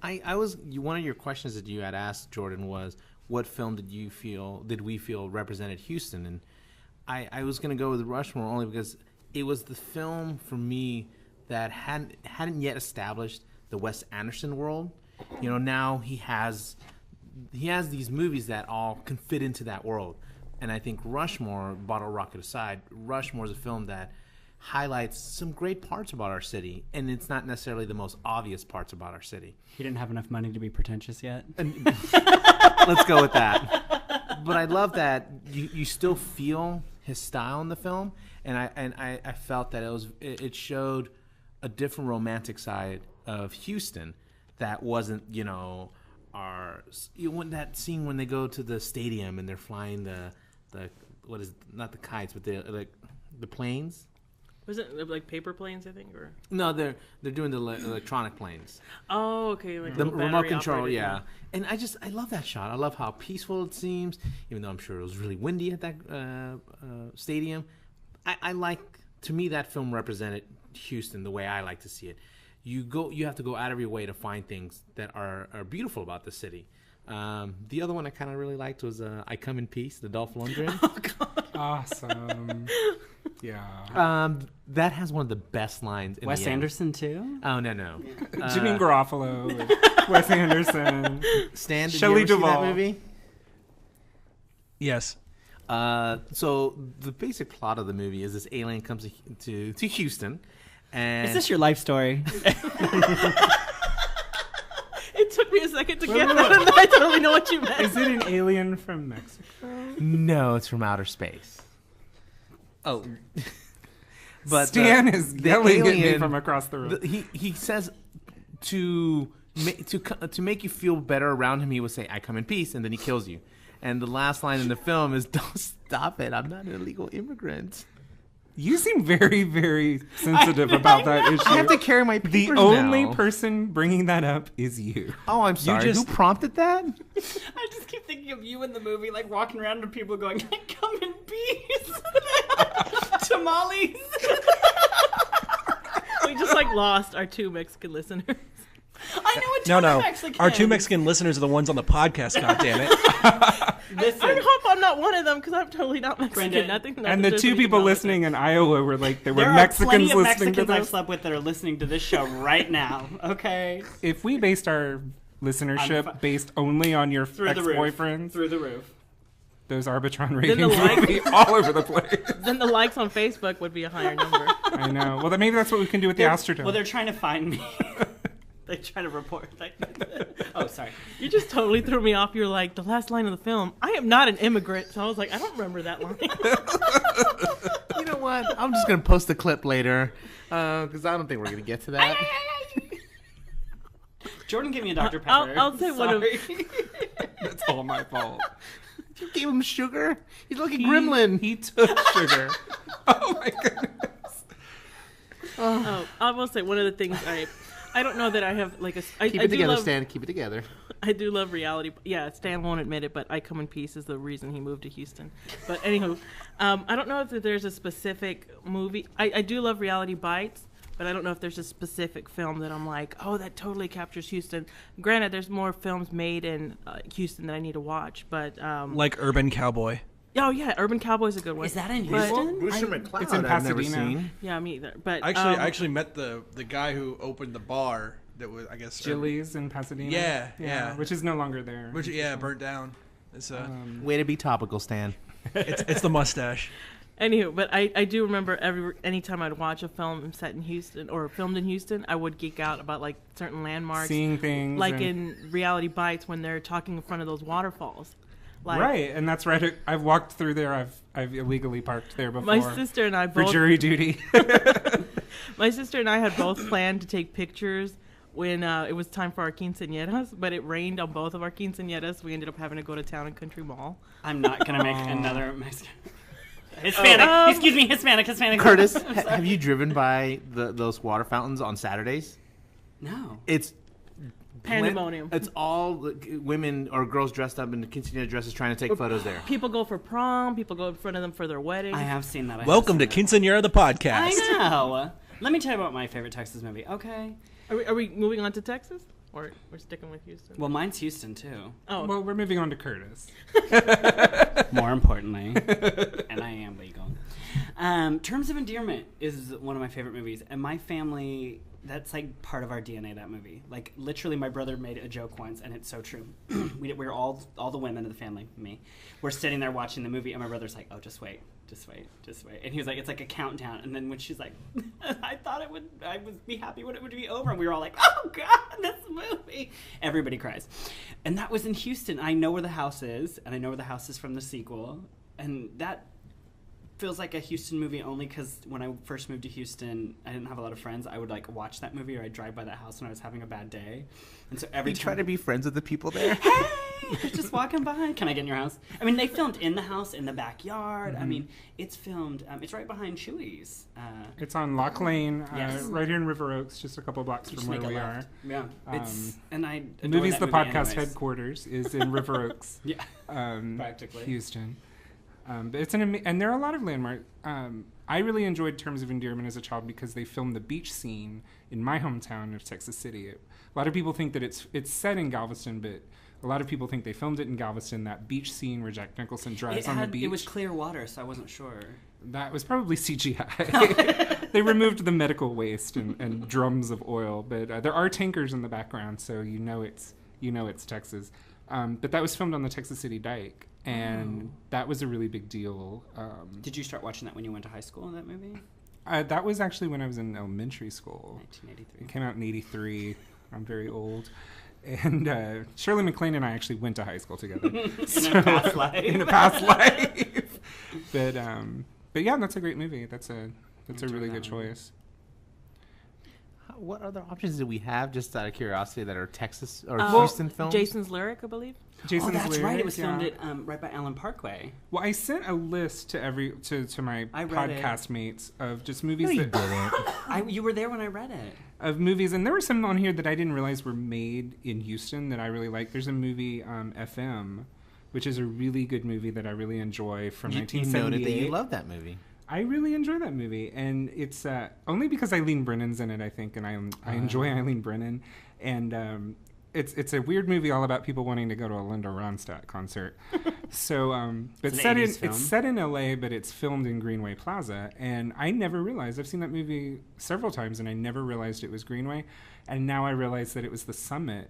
[SPEAKER 4] I was one of your questions that you had asked, Jordan, was what film did we feel represented Houston? And I was going to go with Rushmore only because it was the film for me that hadn't yet established the Wes Anderson world. Now he has these movies that all can fit into that world. And I think Rushmore, Bottle Rocket aside, Rushmore is a film that highlights some great parts about our city, and it's not necessarily the most obvious parts about our city.
[SPEAKER 5] he didn't have enough money to be pretentious yet.
[SPEAKER 4] Let's go with that. But I love that you still feel his style in the film, and I felt that it showed a different romantic side of Houston that wasn't, that scene when they go to the stadium and they're flying the what is, not the kites, but the planes.
[SPEAKER 6] Was it like paper planes, I think, or
[SPEAKER 4] no? They're doing the electronic planes.
[SPEAKER 6] Oh, okay, like
[SPEAKER 4] the remote control,
[SPEAKER 6] operated,
[SPEAKER 4] yeah. And I love that shot. I love how peaceful it seems, even though I'm sure it was really windy at that stadium. I like, to me, that film represented Houston the way I like to see it. You have to go out of your way to find things that are beautiful about the city. The other one I kind of really liked was I Come in Peace, the Dolph Lundgren.
[SPEAKER 6] Oh God,
[SPEAKER 3] awesome. Yeah.
[SPEAKER 4] That has one of the best lines in
[SPEAKER 5] Wes
[SPEAKER 4] the end.
[SPEAKER 5] Anderson too?
[SPEAKER 4] Oh, no.
[SPEAKER 3] Jimmy Garofalo, Wes Anderson,
[SPEAKER 4] Stan, did
[SPEAKER 3] Shelley
[SPEAKER 4] you ever see that
[SPEAKER 3] Duvall.
[SPEAKER 4] movie?
[SPEAKER 7] Yes.
[SPEAKER 4] So the basic plot of the movie is this alien comes to Houston, and
[SPEAKER 5] Is this your life story?
[SPEAKER 6] it took me a second to get that, and I totally know what you meant.
[SPEAKER 3] Is it an alien from Mexico?
[SPEAKER 4] No, it's from outer space. Oh, but
[SPEAKER 3] Stan is yelling at me
[SPEAKER 4] alien-
[SPEAKER 3] from across the room.
[SPEAKER 4] He says to make you feel better around him, he would say, "I come in peace," and then he kills you. And the last line in the film is, "Don't stop it! I'm not an illegal immigrant."
[SPEAKER 3] You seem very, very sensitive about that issue.
[SPEAKER 4] I have to carry my papers
[SPEAKER 3] The only
[SPEAKER 4] now.
[SPEAKER 3] person bringing that up is you.
[SPEAKER 4] Oh, I'm sorry.
[SPEAKER 7] just-
[SPEAKER 4] Who prompted that?
[SPEAKER 5] I just keep thinking of you in the movie, like walking around and people going, "I come in peace." Tamales.
[SPEAKER 6] We just like lost our 2 Mexican listeners.
[SPEAKER 5] I know a ton of Mexicans.
[SPEAKER 7] Our 2 Mexican listeners are the ones on the podcast, goddammit.
[SPEAKER 5] Listen,
[SPEAKER 6] I hope I'm not one of them because I'm totally not Mexican.
[SPEAKER 5] Brenda,
[SPEAKER 6] Nothing.
[SPEAKER 3] And the 2 people listening in Iowa were like, there were
[SPEAKER 5] there are
[SPEAKER 3] Mexicans
[SPEAKER 5] plenty of
[SPEAKER 3] listening
[SPEAKER 5] Mexicans
[SPEAKER 3] to
[SPEAKER 5] I've
[SPEAKER 3] this.
[SPEAKER 5] slept with that are listening to this show right now. Okay,
[SPEAKER 3] If we based our listenership based only on your
[SPEAKER 5] through the roof.
[SPEAKER 3] ex-boyfriends,
[SPEAKER 5] Through the roof.
[SPEAKER 3] those Arbitron
[SPEAKER 6] the
[SPEAKER 3] ratings
[SPEAKER 6] like-
[SPEAKER 3] would be all over the place.
[SPEAKER 6] Then the likes on Facebook would be a higher number.
[SPEAKER 3] I know. Well, then maybe that's what we can do with the Astrodome.
[SPEAKER 5] Well, they're trying to find me. They're trying to report. Oh, sorry.
[SPEAKER 6] You just totally threw me off. You're like, the last line of the film, "I am not an immigrant." So I was like, I don't remember that line.
[SPEAKER 4] You know what? I'm just gonna post the clip later because I don't think we're gonna get to that.
[SPEAKER 5] Jordan, give me a Dr. Pepper.
[SPEAKER 6] I'll say one of-
[SPEAKER 5] Sorry.
[SPEAKER 3] That's all my fault.
[SPEAKER 4] You gave him sugar. He's like a gremlin.
[SPEAKER 3] He took sugar. Oh my goodness.
[SPEAKER 6] Oh, I will say one of the things I don't know that I have like a. I
[SPEAKER 4] Keep
[SPEAKER 6] I
[SPEAKER 4] it
[SPEAKER 6] do
[SPEAKER 4] together,
[SPEAKER 6] love,
[SPEAKER 4] Stan. Keep it together.
[SPEAKER 6] I do love reality. Yeah, Stan won't admit it, but I Come in Peace is the reason he moved to Houston. But anywho, I don't know if there's a specific movie. I do love Reality Bites, but I don't know if there's a specific film that I'm like, oh, that totally captures Houston. Granted, there's more films made in Houston that I need to watch, but
[SPEAKER 7] Like Urban Cowboy.
[SPEAKER 6] oh yeah, Urban Cowboy's a good one.
[SPEAKER 5] Is that in
[SPEAKER 6] But-
[SPEAKER 5] Houston?
[SPEAKER 4] Brewster McCloud.
[SPEAKER 3] It's in
[SPEAKER 4] I've never
[SPEAKER 3] Pasadena.
[SPEAKER 4] seen.
[SPEAKER 6] Yeah, me either. But
[SPEAKER 7] I actually met the guy who opened the bar that was, I guess,
[SPEAKER 3] Chili's in Pasadena.
[SPEAKER 7] Yeah.
[SPEAKER 3] Which is no longer there.
[SPEAKER 7] which burnt down. It's
[SPEAKER 4] Way to be topical, Stan.
[SPEAKER 7] it's the mustache.
[SPEAKER 6] Anywho, but I do remember anytime I'd watch a film set in Houston or filmed in Houston, I would geek out about like certain landmarks.
[SPEAKER 3] Seeing things.
[SPEAKER 6] like
[SPEAKER 3] and-
[SPEAKER 6] in Reality Bites when they're talking in front of those waterfalls. Like,
[SPEAKER 3] right, and that's right. I've walked through there. I've illegally parked there before.
[SPEAKER 6] My sister and I
[SPEAKER 3] for
[SPEAKER 6] both.
[SPEAKER 3] jury duty.
[SPEAKER 6] My sister and I had both planned to take pictures when it was time for our quinceañeras, but it rained on both of our quinceañeras. We ended up having to go to Town and Country Mall.
[SPEAKER 5] I'm not going to make another Mexican. Hispanic. Excuse me, Hispanic.
[SPEAKER 4] Curtis, have you driven by those water fountains on Saturdays?
[SPEAKER 5] No.
[SPEAKER 4] It's
[SPEAKER 6] Pandemonium.
[SPEAKER 4] It's all women or girls dressed up in quinceañera dresses trying to take photos there.
[SPEAKER 6] People go for prom. People go in front of them for their wedding.
[SPEAKER 5] I have seen that.
[SPEAKER 7] Welcome to Quinceañera the podcast.
[SPEAKER 5] I know. Let me tell you about my favorite Texas movie. Okay.
[SPEAKER 6] Are we moving on to Texas, or we're sticking with Houston?
[SPEAKER 5] Well, mine's Houston too.
[SPEAKER 6] Oh,
[SPEAKER 3] Well, we're moving on to Curtis.
[SPEAKER 5] More importantly, and I am legal. Terms of Endearment is one of my favorite movies, and my family. That's like part of our DNA, that movie. Like, literally, my brother made a joke once, and it's so true. We're all the women of the family, me. We're sitting there watching the movie, and my brother's like, oh, just wait. And he was like, it's like a countdown. And then when she's like, I would be happy when it would be over. And we were all like, oh, God, this movie. Everybody cries. And that was in Houston. I know where the house is, and I know where the house is from the sequel. And that feels like a Houston movie only because when I first moved to Houston, I didn't have a lot of friends. I would like watch that movie or I'd drive by that house when I was having a bad day. And so every
[SPEAKER 4] You
[SPEAKER 5] time...
[SPEAKER 4] try to be friends with the people there?
[SPEAKER 5] Hey! They're just walking by. Can I get in your house? I mean, they filmed in the house, in the backyard. I mean, it's filmed... it's right behind Chewy's.
[SPEAKER 3] It's on Lock Lane,
[SPEAKER 5] Yes.
[SPEAKER 3] right here in River Oaks, just a couple blocks
[SPEAKER 5] Just
[SPEAKER 3] from where
[SPEAKER 5] make a
[SPEAKER 3] we
[SPEAKER 5] left.
[SPEAKER 3] are.
[SPEAKER 5] Yeah. It's... And I adore
[SPEAKER 3] Movies
[SPEAKER 5] that
[SPEAKER 3] the
[SPEAKER 5] movie
[SPEAKER 3] podcast
[SPEAKER 5] anyways.
[SPEAKER 3] headquarters is in River Oaks.
[SPEAKER 5] Yeah. Practically.
[SPEAKER 3] Houston. But it's and there are a lot of landmarks. I really enjoyed Terms of Endearment as a child because they filmed the beach scene in my hometown of Texas City. A lot of people think that it's set in Galveston, but a lot of people think they filmed it in Galveston. That beach scene where Jack Nicholson drives on the beach.
[SPEAKER 5] It was clear water, so I wasn't sure.
[SPEAKER 3] That was probably CGI. They removed the medical waste and drums of oil, but there are tankers in the background, so you know it's Texas. But that was filmed on the Texas City Dike, and that was a really big deal.
[SPEAKER 5] Did you start watching that when you went to high school, that movie?
[SPEAKER 3] That was actually when I was in elementary school.
[SPEAKER 5] 1983.
[SPEAKER 3] It came out in 83. I'm very old. And Shirley MacLaine and I actually went to high school together.
[SPEAKER 5] In a past life.
[SPEAKER 3] In a past life. But yeah, that's a great movie. That's a really good choice.
[SPEAKER 4] What other options do we have, just out of curiosity, that are Texas or
[SPEAKER 6] Well,
[SPEAKER 4] Houston films?
[SPEAKER 6] Jason's Lyric, I believe.
[SPEAKER 3] Jason's
[SPEAKER 5] that's right. It was
[SPEAKER 3] Lyric,
[SPEAKER 5] filmed
[SPEAKER 3] yeah.
[SPEAKER 5] at right by Allen Parkway.
[SPEAKER 3] Well, I sent a list to my
[SPEAKER 5] I read
[SPEAKER 3] podcast mates of just movies
[SPEAKER 4] No, you
[SPEAKER 3] that
[SPEAKER 4] didn't.
[SPEAKER 5] You were there when I read it.
[SPEAKER 3] of movies, and there were some on here that I didn't realize were made in Houston that I really like. There's a movie, FM, which is a really good movie that I really enjoy from
[SPEAKER 4] You
[SPEAKER 3] 1978.
[SPEAKER 4] noted that you love that movie.
[SPEAKER 3] I really enjoy that movie, and it's only because Eileen Brennan's in it, I think, and I enjoy Eileen Brennan, and it's a weird movie all about people wanting to go to a Linda Ronstadt concert. So, but it's set in LA, but it's filmed in Greenway Plaza, and I never realized. I've seen that movie several times, and I never realized it was Greenway, and now I realize that it was the Summit.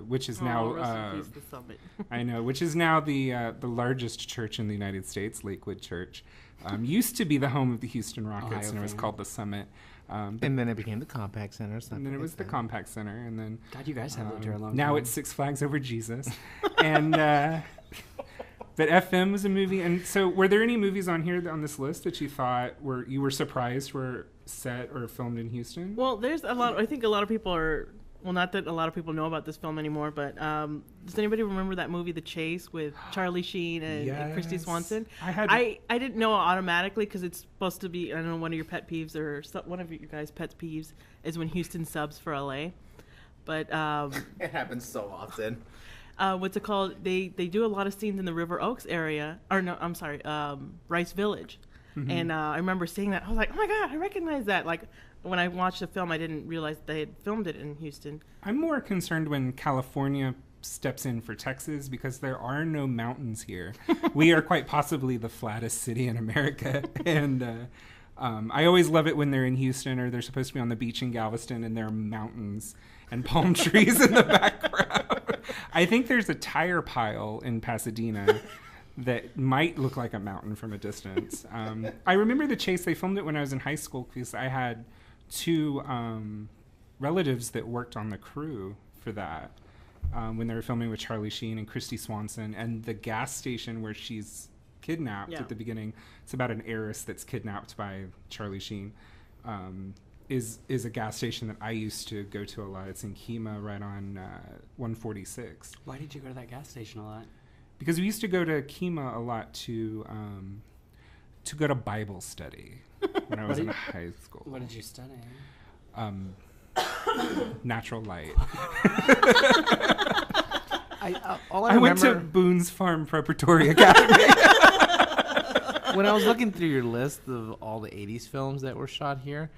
[SPEAKER 3] Which is now
[SPEAKER 6] the Summit.
[SPEAKER 3] I know, which is now the largest church in the United States, Lakewood Church. Used to be the home of the Houston Rockets,
[SPEAKER 5] Ohio
[SPEAKER 3] and it was
[SPEAKER 5] fan.
[SPEAKER 3] called the Summit.
[SPEAKER 4] And then it became the Compaq Center.
[SPEAKER 3] And then it was the Compaq Center, and then
[SPEAKER 5] God, you guys have lived here a long time.
[SPEAKER 3] now it's Six Flags Over Jesus, and but FM was a movie. And so, were there any movies on here on this list that you thought you were surprised were set or filmed in Houston?
[SPEAKER 6] Well, there's a lot. I think a lot of people are. Well, not that a lot of people know about this film anymore, but does anybody remember that movie, The Chase, with Charlie Sheen and Christy
[SPEAKER 3] Yes.
[SPEAKER 6] Swanson?
[SPEAKER 3] I
[SPEAKER 6] didn't know automatically because it's supposed to be, I don't know, one of your pet peeves or one of you guys' pet peeves is when Houston subs for LA. But
[SPEAKER 4] It happens so often.
[SPEAKER 6] what's it called? They do a lot of scenes in the River Oaks area, or no, I'm sorry, Rice Village.
[SPEAKER 3] Mm-hmm.
[SPEAKER 6] And I remember seeing that. I was like, oh my God, I recognize that. Like, when I watched the film, I didn't realize they had filmed it in Houston.
[SPEAKER 3] I'm more concerned when California steps in for Texas because there are no mountains here. We are quite possibly the flattest city in America. And I always love it when they're in Houston or they're supposed to be on the beach in Galveston and there are mountains and palm trees in the background. I think there's a tire pile in Pasadena that might look like a mountain from a distance. I remember The Chase. They filmed it when I was in high school because I had two relatives that worked on the crew for that when they were filming with Charlie Sheen and Christy Swanson. And the gas station where she's kidnapped at the beginning, it's about an heiress that's kidnapped by Charlie Sheen, is a gas station that I used to go to a lot. It's in Kemah, right on 146.
[SPEAKER 5] Why did you go to that gas station a lot?
[SPEAKER 3] Because we used to go to Kemah a lot to go to Bible study when I was in high school.
[SPEAKER 5] What did you study?
[SPEAKER 3] Natural light.
[SPEAKER 4] I
[SPEAKER 3] went to Boone's Farm Preparatory Academy.
[SPEAKER 4] When I was looking through your list of all the 80s films that were shot here,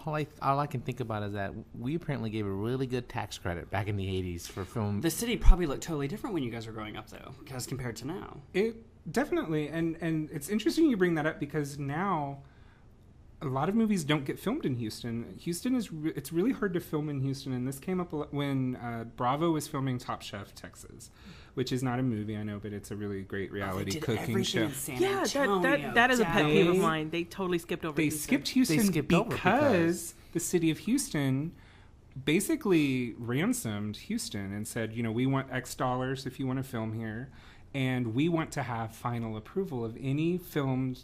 [SPEAKER 4] all I can think about is that we apparently gave a really good tax credit back in the 80s for film.
[SPEAKER 5] The city probably looked totally different when you guys were growing up, though, as compared to now.
[SPEAKER 3] It definitely, and it's interesting you bring that up because now a lot of movies don't get filmed in Houston. Houston it's really hard to film in Houston, and this came up when Bravo was filming Top Chef Texas, which is not a movie, I know, but it's a really great reality cooking show.
[SPEAKER 6] Yeah, that is a pet peeve of mine. They totally skipped over.
[SPEAKER 3] They
[SPEAKER 6] Houston.
[SPEAKER 3] skipped Houston because the city of Houston basically ransomed Houston and said, we want X dollars if you want to film here, and we want to have final approval of any filmed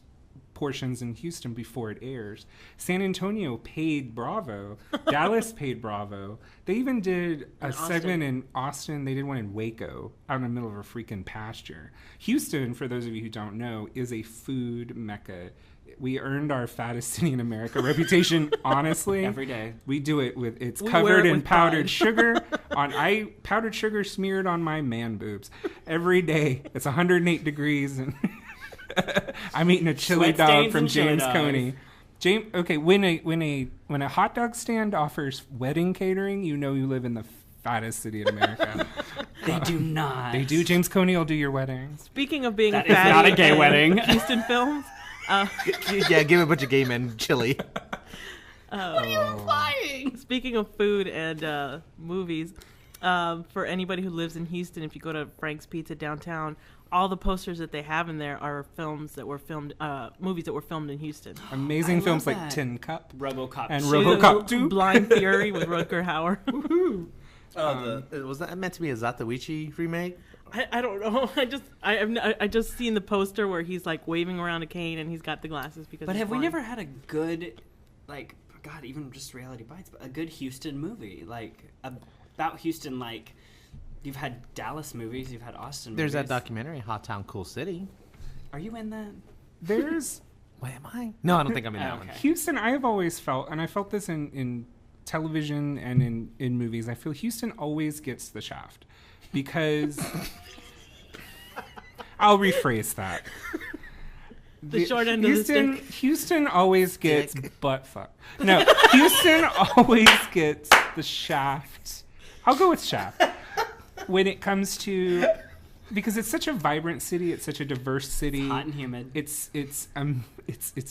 [SPEAKER 3] portions in Houston before it airs. San Antonio paid Bravo. Dallas paid Bravo. They even did a segment in Austin. They did one in Waco, out in the middle of a freaking pasture. Houston, for those of you who don't know, is a food mecca. We earned our fattest city in America reputation, honestly.
[SPEAKER 5] Every day.
[SPEAKER 3] We do it with, it's covered in powdered sugar. Powdered sugar smeared on my man boobs. Every day. It's 108 degrees and I'm eating a chili dog from James Coney. When a hot dog stand offers wedding catering, you know you live in the fattest city in America.
[SPEAKER 5] They do not.
[SPEAKER 3] They do. James Coney will do your wedding.
[SPEAKER 6] Speaking of being
[SPEAKER 5] that
[SPEAKER 6] fatty,
[SPEAKER 5] is not a gay wedding.
[SPEAKER 6] Houston films.
[SPEAKER 4] Yeah, give a bunch of gay men chili.
[SPEAKER 6] What are you implying? Speaking of food and movies, for anybody who lives in Houston, if you go to Frank's Pizza downtown, all the posters that they have in there are movies that were filmed in Houston.
[SPEAKER 3] Amazing films like Tin Cup,
[SPEAKER 5] RoboCop,
[SPEAKER 3] and RoboCop 2,
[SPEAKER 6] Blind Fury with Rutger Hauer.
[SPEAKER 4] Was that meant to be a Zatoichi remake?
[SPEAKER 6] I don't know. I just seen the poster where he's like waving around a cane and he's got the glasses because.
[SPEAKER 5] But have we never had a good, like, God, even just Reality Bites, but a good Houston movie, like about Houston, like. You've had Dallas movies, you've had Austin
[SPEAKER 4] There's
[SPEAKER 5] movies.
[SPEAKER 4] that documentary, Hot Town, Cool City.
[SPEAKER 5] Are you in that?
[SPEAKER 3] There's...
[SPEAKER 4] Wait, am I? No, I don't think I'm in that one.
[SPEAKER 3] Houston, I have always felt, and I felt this in television and in movies, I feel Houston always gets the shaft. Because... I'll rephrase that.
[SPEAKER 6] The short end of the stick.
[SPEAKER 3] Houston always gets butt fucked. No, Houston always gets the shaft. I'll go with shaft. When it comes to, because it's such a vibrant city, it's such a diverse city.
[SPEAKER 5] It's hot and humid.
[SPEAKER 3] It's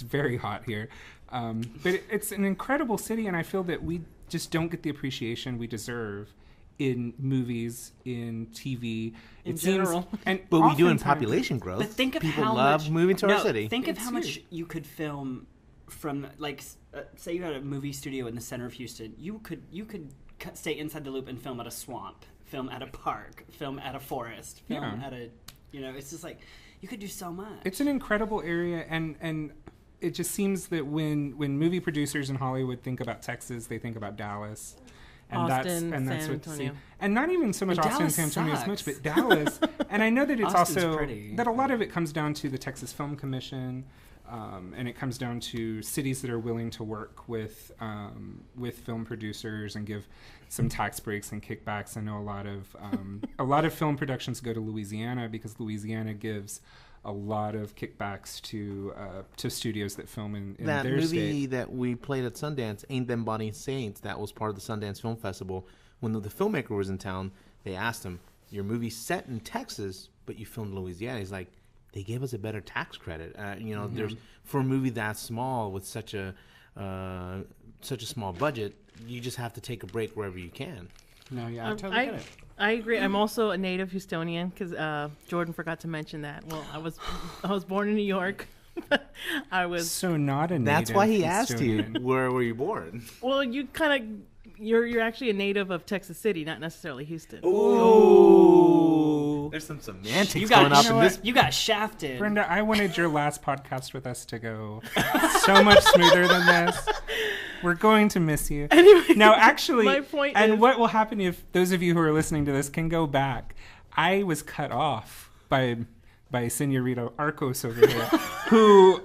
[SPEAKER 3] very hot here, but it's an incredible city, and I feel that we just don't get the appreciation we deserve in movies, in TV,
[SPEAKER 6] in general.
[SPEAKER 4] But we do in population growth.
[SPEAKER 5] But think of
[SPEAKER 4] people
[SPEAKER 5] how
[SPEAKER 4] love
[SPEAKER 5] much,
[SPEAKER 4] moving to our city.
[SPEAKER 5] Think of how much you could film from, like, say you had a movie studio in the center of Houston. You could stay inside the loop and film at a swamp, film at a park, film at a forest, film at a, it's just like, you could do so much.
[SPEAKER 3] It's an incredible area, and it just seems that when movie producers in Hollywood think about Texas, they think about Dallas. And
[SPEAKER 6] Austin,
[SPEAKER 3] that's
[SPEAKER 6] San
[SPEAKER 3] what
[SPEAKER 6] Antonio.
[SPEAKER 3] And not even so much
[SPEAKER 5] And
[SPEAKER 3] Austin and
[SPEAKER 5] Dallas
[SPEAKER 3] San Antonio as
[SPEAKER 5] sucks.
[SPEAKER 3] much, but Dallas. And I know that it's
[SPEAKER 5] Austin's
[SPEAKER 3] also
[SPEAKER 5] pretty.
[SPEAKER 3] that a lot of it comes down to the Texas Film Commission, and it comes down to cities that are willing to work with film producers and give some tax breaks and kickbacks. I know a lot of film productions go to Louisiana because Louisiana gives a lot of kickbacks to studios that film in
[SPEAKER 4] that
[SPEAKER 3] their
[SPEAKER 4] movie
[SPEAKER 3] state.
[SPEAKER 4] that we played at Sundance, Ain't Them Bonnie Saints, that was part of the Sundance Film Festival. When the filmmaker was in town, they asked him, your movie's set in Texas, but you filmed in Louisiana. He's like, they gave us a better tax credit. There's for a movie that small with such a small budget, you just have to take a break wherever you can.
[SPEAKER 5] No, yeah, I totally get it.
[SPEAKER 6] I agree. I'm also a native Houstonian because Jordan forgot to mention that. Well, I was born in New York. I was
[SPEAKER 3] so not a native.
[SPEAKER 4] That's why he asked you,
[SPEAKER 3] Houstonian.
[SPEAKER 4] where were you born?
[SPEAKER 6] Well, you kind of you're actually a native of Texas City, not necessarily Houston.
[SPEAKER 4] Ooh. There's some semantics going up in this.
[SPEAKER 5] You got shafted.
[SPEAKER 3] Brenda, I wanted your last podcast with us to go so much smoother than this. We're going to miss you.
[SPEAKER 6] Anyway,
[SPEAKER 3] now, actually,
[SPEAKER 6] my point
[SPEAKER 3] and
[SPEAKER 6] is,
[SPEAKER 3] what will happen if those of you who are listening to this can go back? I was cut off by Senorita Arcos over here, who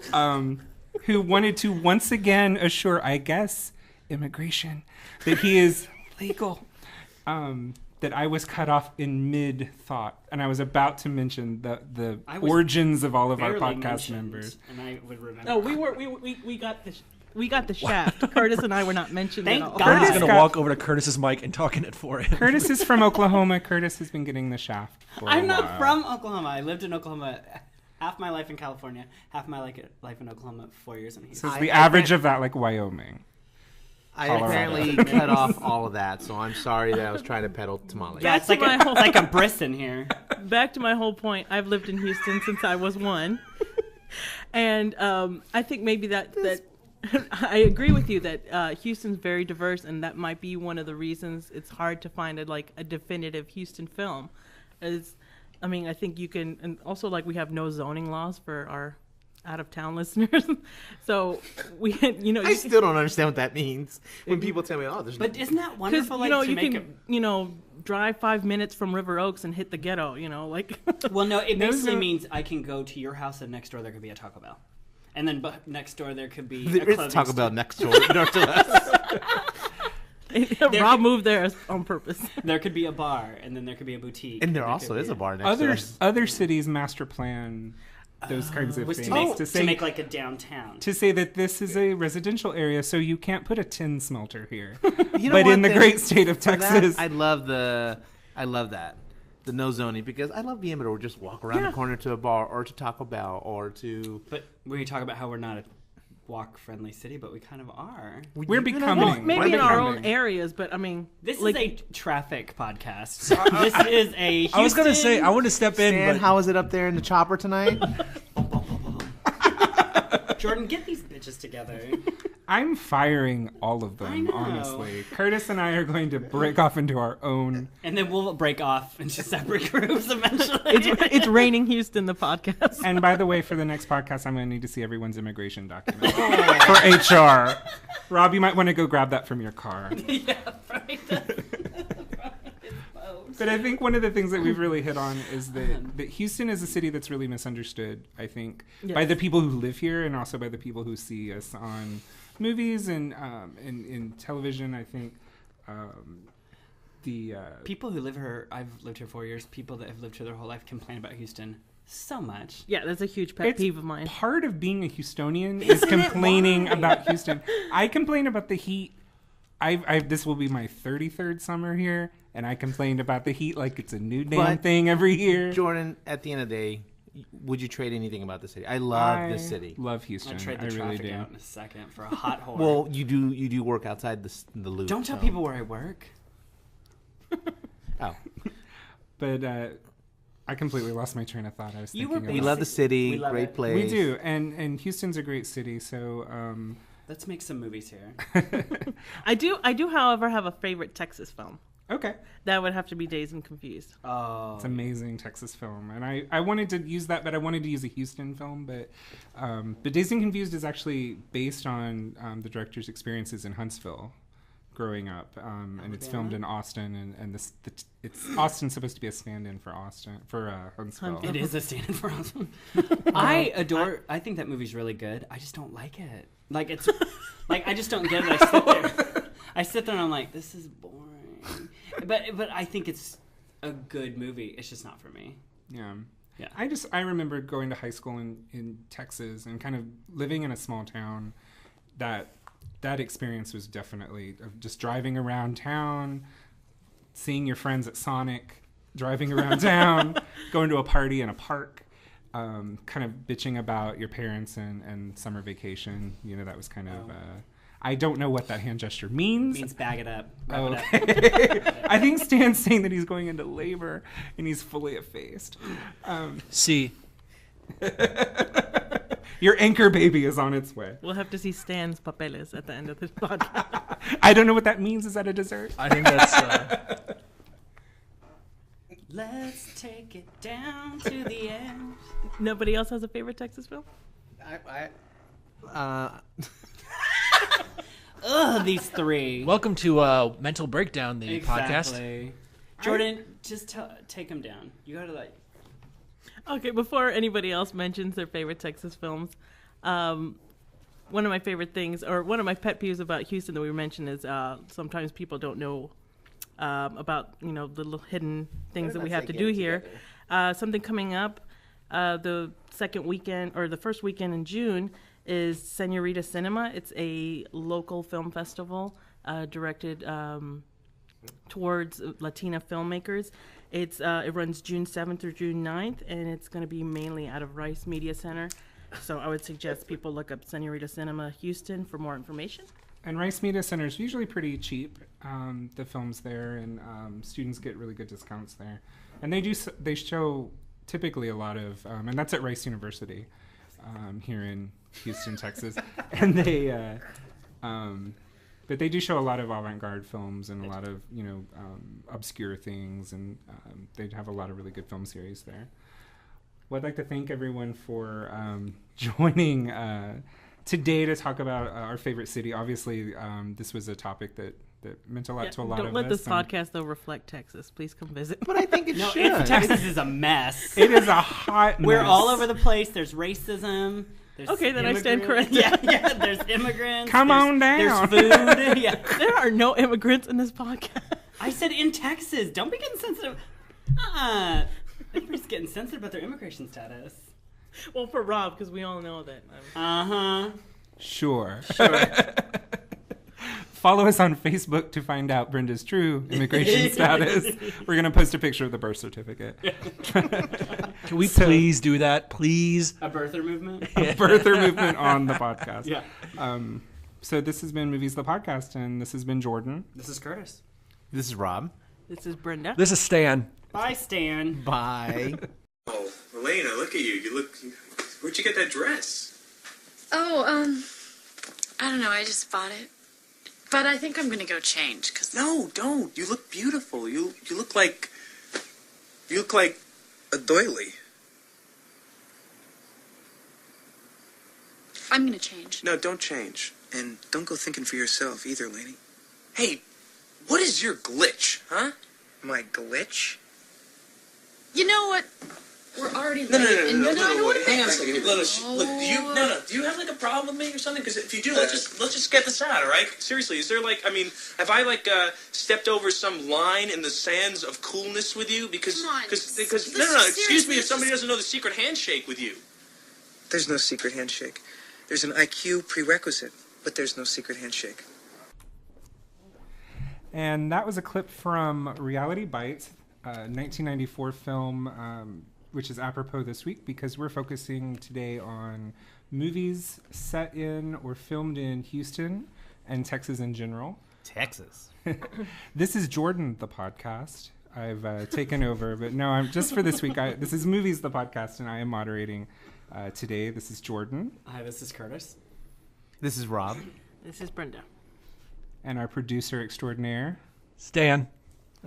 [SPEAKER 3] wanted to once again assure, I guess, immigration that he is legal. That I was cut off in mid-thought, and I was about to mention the origins of all of our podcast members.
[SPEAKER 5] And I would remember.
[SPEAKER 6] No, we got the shaft. Curtis and I were not mentioned
[SPEAKER 5] Thank
[SPEAKER 6] at all.
[SPEAKER 5] God.
[SPEAKER 7] Curtis
[SPEAKER 3] Curtis
[SPEAKER 7] is going to walk over to Curtis's mic and talk in it for him.
[SPEAKER 3] Curtis is from Oklahoma. Curtis has been getting the shaft for
[SPEAKER 5] I'm
[SPEAKER 3] a
[SPEAKER 5] not
[SPEAKER 3] while.
[SPEAKER 5] from Oklahoma. I lived in Oklahoma half my life in California, half my life in Oklahoma, 4 years in Houston.
[SPEAKER 3] So it's the average of that, like Wyoming.
[SPEAKER 4] I
[SPEAKER 3] Colorado.
[SPEAKER 4] apparently cut off all of that, so I'm sorry that I was trying to peddle tamales.
[SPEAKER 5] Yeah, it's like
[SPEAKER 6] my
[SPEAKER 5] it's
[SPEAKER 6] whole-
[SPEAKER 5] like a brisson here.
[SPEAKER 6] Back to my whole point. I've lived in Houston since I was 1, and I think maybe that I agree with you that Houston's very diverse, and that might be one of the reasons it's hard to find a definitive Houston film. I think you can, and also like we have no zoning laws for our out of town listeners. So we,
[SPEAKER 4] I still don't understand what that means when people tell me, "Oh, there's."
[SPEAKER 5] But isn't that
[SPEAKER 6] because
[SPEAKER 5] wonderful? Like,
[SPEAKER 6] you can drive 5 minutes from River Oaks and hit the ghetto. Like.
[SPEAKER 5] Well, no, it basically means I can go to your house and next door there could be a Taco Bell, and then next door there could be
[SPEAKER 4] There
[SPEAKER 5] a
[SPEAKER 4] is
[SPEAKER 5] clothing
[SPEAKER 4] Taco Bell
[SPEAKER 5] store.
[SPEAKER 4] next door to us.
[SPEAKER 6] Rob moved there on purpose.
[SPEAKER 5] There could be a bar, and then there could be a boutique,
[SPEAKER 4] And there
[SPEAKER 5] could
[SPEAKER 4] also
[SPEAKER 5] be
[SPEAKER 4] is a bar next to us.
[SPEAKER 3] Other cities master plan those kinds of
[SPEAKER 5] was
[SPEAKER 3] things
[SPEAKER 5] to make like a downtown.
[SPEAKER 3] to say that this is a residential area, so you can't put a tin smelter here.
[SPEAKER 4] You know
[SPEAKER 3] But
[SPEAKER 4] what,
[SPEAKER 3] in the
[SPEAKER 4] then,
[SPEAKER 3] great state of
[SPEAKER 4] for that,
[SPEAKER 3] Texas,
[SPEAKER 4] I love that. The no zoning, because I love being able to just walk around the corner to a bar or to Taco Bell or to.
[SPEAKER 5] But we talk about how we're not a walk-friendly city, but we kind of are.
[SPEAKER 3] we're becoming.
[SPEAKER 6] Well, maybe
[SPEAKER 3] we're
[SPEAKER 6] in our
[SPEAKER 3] becoming.
[SPEAKER 6] own areas, but I mean,
[SPEAKER 5] This
[SPEAKER 6] like,
[SPEAKER 5] is a traffic podcast. This is a Houston.
[SPEAKER 7] I was gonna say I want to step in,
[SPEAKER 4] And
[SPEAKER 7] but
[SPEAKER 4] how is it up there in the chopper tonight?
[SPEAKER 5] Jordan, get these bitches together.
[SPEAKER 3] I'm firing all of
[SPEAKER 5] I
[SPEAKER 3] them,
[SPEAKER 5] know.
[SPEAKER 3] honestly. Curtis and I are going to break off into our own.
[SPEAKER 5] And then we'll break off into separate groups eventually.
[SPEAKER 6] it's raining Houston, the podcast.
[SPEAKER 3] And by the way, for the next podcast, I'm going to need to see everyone's immigration documents for HR. Rob, you might want to go grab that from your car.
[SPEAKER 5] Yeah, right.
[SPEAKER 3] But I think one of the things that we've really hit on is that Houston is a city that's really misunderstood, I think, by the people who live here and also by the people who see us on movies and in television. I think the
[SPEAKER 5] People who live here, I've lived here 4 years, people that have lived here their whole life complain about Houston so much.
[SPEAKER 6] Yeah, that's a huge pet
[SPEAKER 3] it's
[SPEAKER 6] peeve of mine.
[SPEAKER 3] part of being a Houstonian is complaining about Houston. I complain about the heat. This will be my 33rd summer here, and I complained about the heat like it's a new damn thing every year.
[SPEAKER 4] Jordan, at the end of the day, would you trade anything about the city? I love this city.
[SPEAKER 3] Love Houston.
[SPEAKER 5] I'll trade the
[SPEAKER 3] I really
[SPEAKER 5] traffic
[SPEAKER 3] do.
[SPEAKER 5] out in a second for a hot whore.
[SPEAKER 4] Well, you do work outside the loop.
[SPEAKER 5] don't tell
[SPEAKER 4] so.
[SPEAKER 5] people where I work.
[SPEAKER 4] Oh,
[SPEAKER 3] But I completely lost my train of thought. I was
[SPEAKER 5] You
[SPEAKER 3] thinking
[SPEAKER 5] were
[SPEAKER 4] we
[SPEAKER 3] about
[SPEAKER 4] love the city.
[SPEAKER 5] We love
[SPEAKER 4] Great
[SPEAKER 5] it.
[SPEAKER 4] place.
[SPEAKER 3] We do, and Houston's a great city. So
[SPEAKER 5] Let's make some movies here.
[SPEAKER 6] I do, however, have a favorite Texas film.
[SPEAKER 3] okay,
[SPEAKER 6] That would have to be Dazed and Confused.
[SPEAKER 5] Oh,
[SPEAKER 3] it's amazing Texas film, and I wanted to use that, but I wanted to use a Houston film. But Dazed and Confused is actually based on the director's experiences in Huntsville growing up, and it's filmed in Austin, and it's Austin's supposed to be a stand-in for Huntsville.
[SPEAKER 5] it is a stand for us. I think that movie's really good. I just don't like it. Like it's, like I just don't get it. I sit there and I'm like, this is boring. But I think it's a good movie. It's just not for me.
[SPEAKER 3] Yeah.
[SPEAKER 5] Yeah.
[SPEAKER 3] I remember going to high school in Texas and kind of living in a small town. That experience was definitely of just driving around town, seeing your friends at Sonic, driving around town, going to a party in a park, kind of bitching about your parents and summer vacation. That was kind of. I don't know what that hand gesture means.
[SPEAKER 5] It means bag it up. Wrap
[SPEAKER 3] Oh,
[SPEAKER 5] it up.
[SPEAKER 3] okay. I think Stan's saying that he's going into labor and he's fully effaced.
[SPEAKER 7] see,
[SPEAKER 3] Your anchor baby is on its way.
[SPEAKER 6] We'll have to see Stan's papeles at the end of this podcast.
[SPEAKER 3] I don't know what that means. Is that a dessert?
[SPEAKER 7] I think that's.
[SPEAKER 5] Let's take it down to the end.
[SPEAKER 6] Nobody else has a favorite Texas film?
[SPEAKER 5] Ugh, these three.
[SPEAKER 7] Welcome to Mental Breakdown, the podcast.
[SPEAKER 5] Exactly. Jordan, just take them down. You gotta like.
[SPEAKER 6] Okay, before anybody else mentions their favorite Texas films, one of my favorite things, or one of my pet peeves about Houston that we mentioned is sometimes people don't know about, the little hidden things that we have to do here. Something coming up the second weekend, or the first weekend in June, is Senorita Cinema. It's a local film festival directed towards Latina filmmakers. It runs June 7th through June 9th, and it's going to be mainly out of Rice Media Center. So I would suggest people look up Senorita Cinema Houston for more information.
[SPEAKER 3] And Rice Media Center is usually pretty cheap. The films there, and students get really good discounts there. And they show typically a lot of, and that's at Rice University here in Houston, Texas. And but they do show a lot of avant-garde films and a lot of obscure things, and they have a lot of really good film series there. Well, I'd like to thank everyone for joining today to talk about our favorite city. Obviously, this was a topic that meant a lot to a lot of us.
[SPEAKER 6] Don't let this podcast, though, reflect Texas. Please come visit.
[SPEAKER 4] But I think it
[SPEAKER 5] No,
[SPEAKER 4] should.
[SPEAKER 5] Texas is a mess.
[SPEAKER 3] It is a hot mess.
[SPEAKER 5] We're all over the place. There's racism. There's
[SPEAKER 6] Okay, then I stand
[SPEAKER 5] immigrants.
[SPEAKER 6] corrected.
[SPEAKER 5] Yeah. There's immigrants.
[SPEAKER 3] Come
[SPEAKER 5] there's,
[SPEAKER 3] on down.
[SPEAKER 5] There's food. Yeah.
[SPEAKER 6] There are no immigrants in this podcast.
[SPEAKER 5] I said in Texas. Don't be getting sensitive. Everybody's getting sensitive about their immigration status.
[SPEAKER 6] Well, for Rob, because we all know that.
[SPEAKER 3] Sure. Follow us on Facebook to find out Brenda's true immigration status. We're going to post a picture of the birth certificate.
[SPEAKER 8] Can we please do that? Please.
[SPEAKER 5] A birther movement?
[SPEAKER 3] A birther movement on the podcast.
[SPEAKER 5] Yeah.
[SPEAKER 3] So this has been Movies the Podcast, and this has been Jordan.
[SPEAKER 5] This is Curtis.
[SPEAKER 4] This is Rob.
[SPEAKER 6] This is Brenda.
[SPEAKER 8] This is Stan.
[SPEAKER 5] Bye, Stan.
[SPEAKER 4] Bye.
[SPEAKER 1] Oh, Elena, look at you. Where'd you get that dress?
[SPEAKER 2] Oh, I don't know. I just bought it. But I think I'm going to go change because
[SPEAKER 1] No, don't. You look beautiful. You look like a doily.
[SPEAKER 2] I'm going to change.
[SPEAKER 1] No, don't change.
[SPEAKER 9] And don't go thinking for yourself either, lady.
[SPEAKER 1] Hey, what is your glitch, huh?
[SPEAKER 9] My glitch?
[SPEAKER 2] You know what? We're already late.
[SPEAKER 1] No,
[SPEAKER 2] and I don't want to
[SPEAKER 1] Hang
[SPEAKER 2] make
[SPEAKER 1] on a second. Look, do you have like a problem with me or something? Because if you do, let's just get this out, all right? Seriously, is there have I stepped over some line in the sands of coolness with you? Because
[SPEAKER 2] Come on.
[SPEAKER 1] excuse me if somebody doesn't know the secret handshake with you.
[SPEAKER 9] There's no secret handshake. There's an IQ prerequisite, but there's no secret handshake.
[SPEAKER 3] And that was a clip from Reality Bites, 1994 film, which is apropos this week because we're focusing today on movies set in or filmed in Houston and Texas in general.
[SPEAKER 4] Texas.
[SPEAKER 3] This is Jordan, the podcast. I've taken over, but no, I'm just for this week. This is Movies, the podcast, and I am moderating today. This is Jordan.
[SPEAKER 5] Hi, this is Curtis.
[SPEAKER 4] This is Rob.
[SPEAKER 6] This is Brenda.
[SPEAKER 3] And our producer extraordinaire.
[SPEAKER 8] Stan.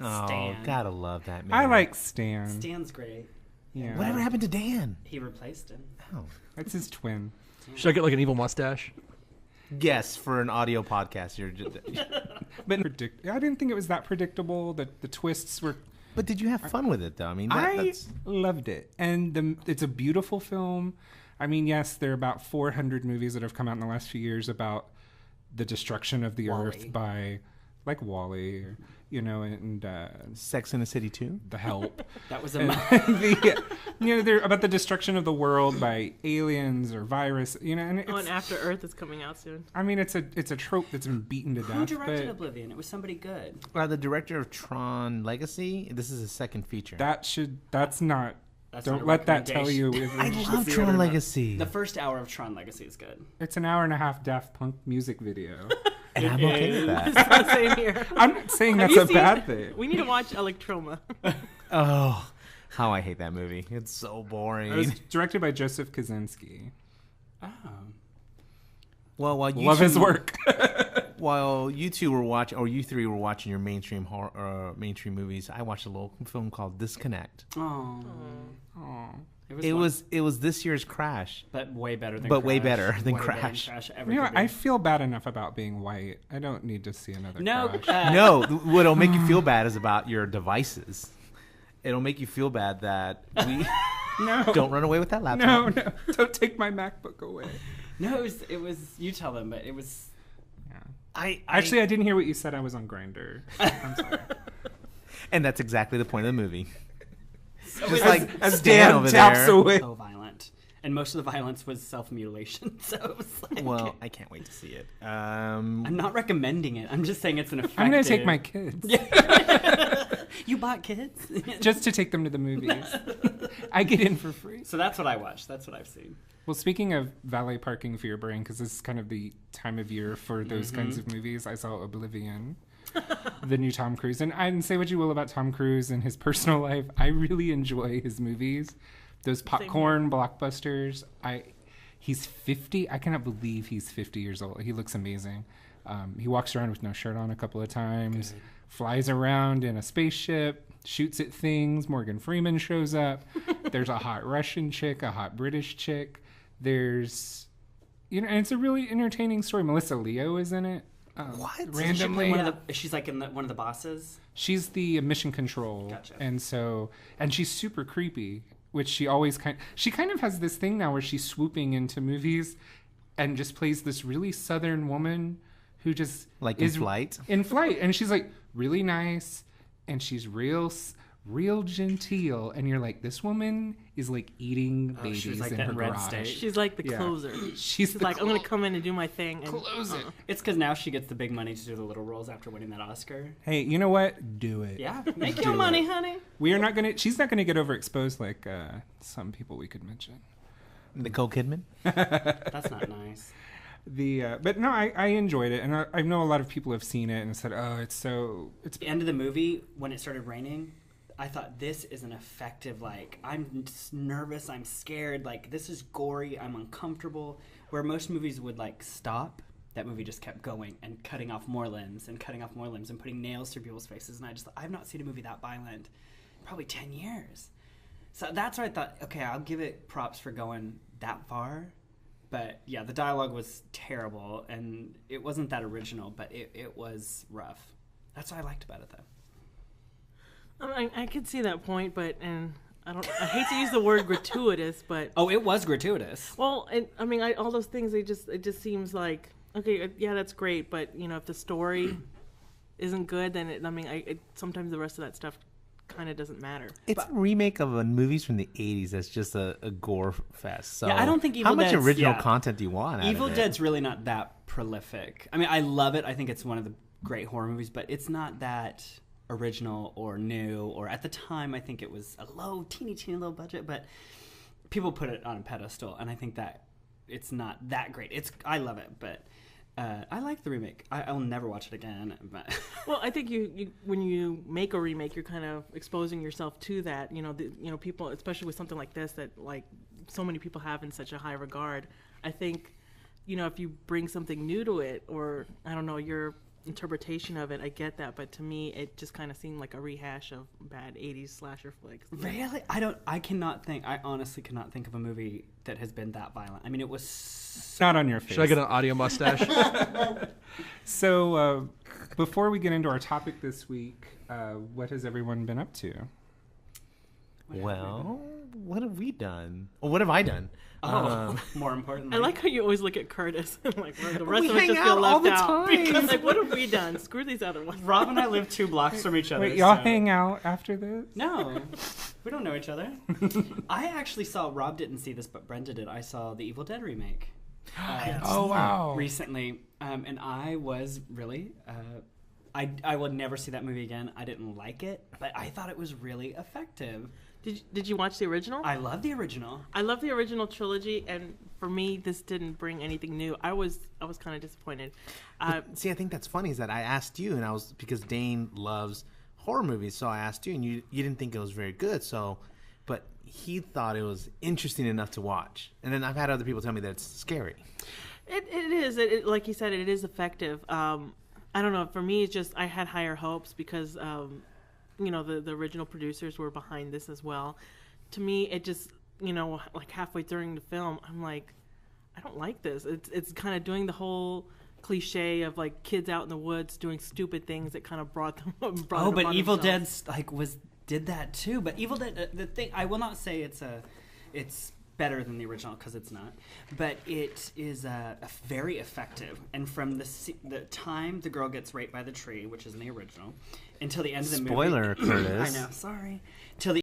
[SPEAKER 4] Oh,
[SPEAKER 5] Stan.
[SPEAKER 4] gotta love that man.
[SPEAKER 3] I like Stan.
[SPEAKER 5] Stan's great.
[SPEAKER 3] Yeah.
[SPEAKER 4] Whatever happened to Dan?
[SPEAKER 5] He replaced him.
[SPEAKER 4] Oh.
[SPEAKER 3] That's his twin.
[SPEAKER 8] Should I get like an evil mustache?
[SPEAKER 4] Yes, for an audio podcast, you're just.
[SPEAKER 3] But I didn't think it was that predictable. That the twists were.
[SPEAKER 4] But did you have fun with it though? I mean,
[SPEAKER 3] I loved it, and it's a beautiful film. I mean, yes, there are about 400 movies that have come out in the last few years about the destruction of the earth by, like Wall-E, or, and
[SPEAKER 4] Sex in the City 2?
[SPEAKER 3] The Help.
[SPEAKER 5] That was a
[SPEAKER 3] they're about the destruction of the world by aliens or virus. And
[SPEAKER 6] and After Earth is coming out soon.
[SPEAKER 3] I mean, it's a trope that's been beaten to death.
[SPEAKER 5] Who directed Oblivion? It was somebody good.
[SPEAKER 4] The director of Tron Legacy. This is a second feature.
[SPEAKER 3] That's not.
[SPEAKER 5] That's
[SPEAKER 3] Don't
[SPEAKER 5] not a
[SPEAKER 3] let that tell you.
[SPEAKER 5] recommendation.
[SPEAKER 4] I
[SPEAKER 3] If
[SPEAKER 4] love Tron Legacy.
[SPEAKER 5] The first hour of Tron Legacy is good.
[SPEAKER 3] it's an hour and a half Daft Punk music video.
[SPEAKER 4] And I'm okay with that.
[SPEAKER 6] Same here.
[SPEAKER 3] I'm not saying
[SPEAKER 6] Have
[SPEAKER 3] that's
[SPEAKER 6] you
[SPEAKER 3] a
[SPEAKER 6] seen-
[SPEAKER 3] bad thing.
[SPEAKER 6] We need to watch Electroma.
[SPEAKER 4] Oh, how I hate that movie. It's so boring.
[SPEAKER 3] It was directed by Joseph Kosinski.
[SPEAKER 5] Oh.
[SPEAKER 4] Well, while you
[SPEAKER 3] Love his
[SPEAKER 4] two-
[SPEAKER 3] work.
[SPEAKER 4] While you two were watching, or you three were watching your mainstream horror, mainstream movies, I watched a little film called Disconnect.
[SPEAKER 5] Oh.
[SPEAKER 3] Aw.
[SPEAKER 4] It was this year's Crash,
[SPEAKER 5] But way better than
[SPEAKER 4] But
[SPEAKER 5] Crash.
[SPEAKER 4] way better than
[SPEAKER 5] Way
[SPEAKER 4] Crash.
[SPEAKER 5] ever
[SPEAKER 3] You know,
[SPEAKER 5] could be.
[SPEAKER 3] I feel bad enough about being white. I don't need to see another
[SPEAKER 5] No,
[SPEAKER 3] Crash.
[SPEAKER 4] No, what'll make you feel bad is about your devices. It'll make you feel bad that we
[SPEAKER 3] No.
[SPEAKER 4] don't run away with that laptop.
[SPEAKER 3] No, don't take my MacBook away.
[SPEAKER 5] No, it was. You tell them, but it was.
[SPEAKER 3] Yeah. Actually, I didn't hear what you said. I was on Grindr. I'm sorry.
[SPEAKER 4] And that's exactly the point of the movie.
[SPEAKER 5] So
[SPEAKER 4] Just
[SPEAKER 5] it
[SPEAKER 4] like
[SPEAKER 5] was
[SPEAKER 4] as Dan over
[SPEAKER 3] taps
[SPEAKER 4] there.
[SPEAKER 3] away.
[SPEAKER 5] so violent, and most of the violence was self-mutilation. So it was like.
[SPEAKER 4] Well, I can't wait to see it.
[SPEAKER 5] I'm not recommending it. I'm just saying it's an effective.
[SPEAKER 3] I'm going to take my kids.
[SPEAKER 5] You bought kids?
[SPEAKER 3] Just to take them to the movies. I get in for free.
[SPEAKER 5] So that's what I watched. That's what I've seen.
[SPEAKER 3] Well, speaking of valet parking for your brain, because this is kind of the time of year for those kinds of movies, I saw Oblivion, the new Tom Cruise. And say what you will about Tom Cruise and his personal life, I really enjoy his movies. Those popcorn blockbusters. He's 50. I cannot believe he's 50 years old. He looks amazing. He walks around with no shirt on a couple of times, flies around in a spaceship, shoots at things. Morgan Freeman shows up. There's a hot Russian chick, a hot British chick. There's, and it's a really entertaining story. Melissa Leo is in it.
[SPEAKER 4] What?
[SPEAKER 3] Randomly.
[SPEAKER 5] She's like in one of the bosses.
[SPEAKER 3] She's the mission control.
[SPEAKER 5] Gotcha.
[SPEAKER 3] And she's super creepy, which she always she kind of has this thing now where she's swooping into movies and just plays this really Southern woman who just
[SPEAKER 4] Like
[SPEAKER 3] is
[SPEAKER 4] in Flight?
[SPEAKER 3] In Flight. And she's like really nice and she's real genteel, and you're like, this woman is like eating babies
[SPEAKER 5] she's like
[SPEAKER 3] in
[SPEAKER 5] that
[SPEAKER 3] her
[SPEAKER 5] in Red
[SPEAKER 3] garage.
[SPEAKER 5] State.
[SPEAKER 6] She's like the closer.
[SPEAKER 3] She's
[SPEAKER 6] like, I'm going to come in and do my thing. And,
[SPEAKER 3] close it.
[SPEAKER 5] It's because now she gets the big money to do the little roles after winning that Oscar.
[SPEAKER 3] Hey, you know what? Do it.
[SPEAKER 5] Yeah, make your money, honey.
[SPEAKER 3] We are not gonna. She's not gonna get overexposed like some people we could mention.
[SPEAKER 4] Nicole Kidman?
[SPEAKER 5] That's not nice.
[SPEAKER 3] But no, I enjoyed it, and I know a lot of people have seen it and said, "Oh, it's
[SPEAKER 5] At the end of the movie, when it started raining, I thought this is an effective, like, I'm nervous, I'm scared, like, this is gory, I'm uncomfortable. Where most movies would, like, stop, that movie just kept going and cutting off more limbs and putting nails through people's faces. And I've not seen a movie that violent in probably 10 years. So that's where I thought, okay, I'll give it props for going that far. But, yeah, the dialogue was terrible, and it wasn't that original, but it was rough. That's what I liked about it, though.
[SPEAKER 6] I could see that point, but I hate to use the word gratuitous, but
[SPEAKER 5] it was gratuitous.
[SPEAKER 6] Well, all those things, it just seems like, okay, yeah, that's great, but if the story isn't good, then sometimes the rest of that stuff kind of doesn't matter.
[SPEAKER 4] It's a remake of a movies from the 80s that's just a gore fest. So
[SPEAKER 5] yeah, I don't think Evil
[SPEAKER 4] how much
[SPEAKER 5] Dead's,
[SPEAKER 4] original content do you want?
[SPEAKER 5] Evil Dead's really not that prolific. I mean, I love it. I think it's one of the great horror movies, but it's not that original or new, or at the time I think it was a low teeny low budget, but people put it on a pedestal, and I think that it's not that great. I love it, but I like the remake. I'll never watch it again, but
[SPEAKER 6] well, I think you when you make a remake, you're kind of exposing yourself to that, people, especially with something like this that like so many people have in such a high regard. I think if you bring something new to it, or I don't know, your interpretation of it, I get that, but to me it just kind of seemed like a rehash of bad 80s slasher flicks.
[SPEAKER 5] Really? I honestly cannot think of a movie that has been that violent. I mean, it was
[SPEAKER 3] not on your face.
[SPEAKER 8] Should I get an audio mustache?
[SPEAKER 3] So before we get into our topic this week, what has everyone been up to?
[SPEAKER 4] Well, what have we done? Well, what have I done?
[SPEAKER 5] More importantly,
[SPEAKER 6] I like how you always look at Curtis and like the rest
[SPEAKER 4] We
[SPEAKER 6] of us
[SPEAKER 4] hang
[SPEAKER 6] just
[SPEAKER 4] out
[SPEAKER 6] feel
[SPEAKER 4] all
[SPEAKER 6] left
[SPEAKER 4] the
[SPEAKER 6] out
[SPEAKER 4] time.
[SPEAKER 6] because like what have we done? Screw these other ones.
[SPEAKER 5] Rob and I live 2 blocks from each other.
[SPEAKER 3] Wait, y'all
[SPEAKER 5] so-
[SPEAKER 3] hang out after this?
[SPEAKER 5] No, we don't know each other. I actually saw, Rob didn't see this, but Brenda did. I saw the Evil Dead remake.
[SPEAKER 3] Oh, wow.
[SPEAKER 5] Recently, and I was really, I will never see that movie again. I didn't like it, but I thought it was really effective.
[SPEAKER 6] Did you watch the original?
[SPEAKER 5] I love the original.
[SPEAKER 6] I love the original trilogy, and for me, this didn't bring anything new. I was kind of disappointed.
[SPEAKER 4] See, I think that's funny is that I asked you, and because Dane loves horror movies, so I asked you, and you didn't think it was very good. So, but he thought it was interesting enough to watch, and then I've had other people tell me that it's scary.
[SPEAKER 6] It is. Like you said, it is effective. I don't know. For me, it's just I had higher hopes because the original producers were behind this as well. To me, it just like halfway during the film, I'm like, I don't like this. It's kind of doing the whole cliche of like kids out in the woods doing stupid things that kind of brought them.
[SPEAKER 5] But Evil Dead's did that too. But Evil Dead, the thing, I will not say it's better than the original because it's not, but it is very effective. And from the time the girl gets raped by the tree, which is in the original, until the end of the movie.
[SPEAKER 4] Spoiler, Curtis.
[SPEAKER 5] I know, sorry. Till the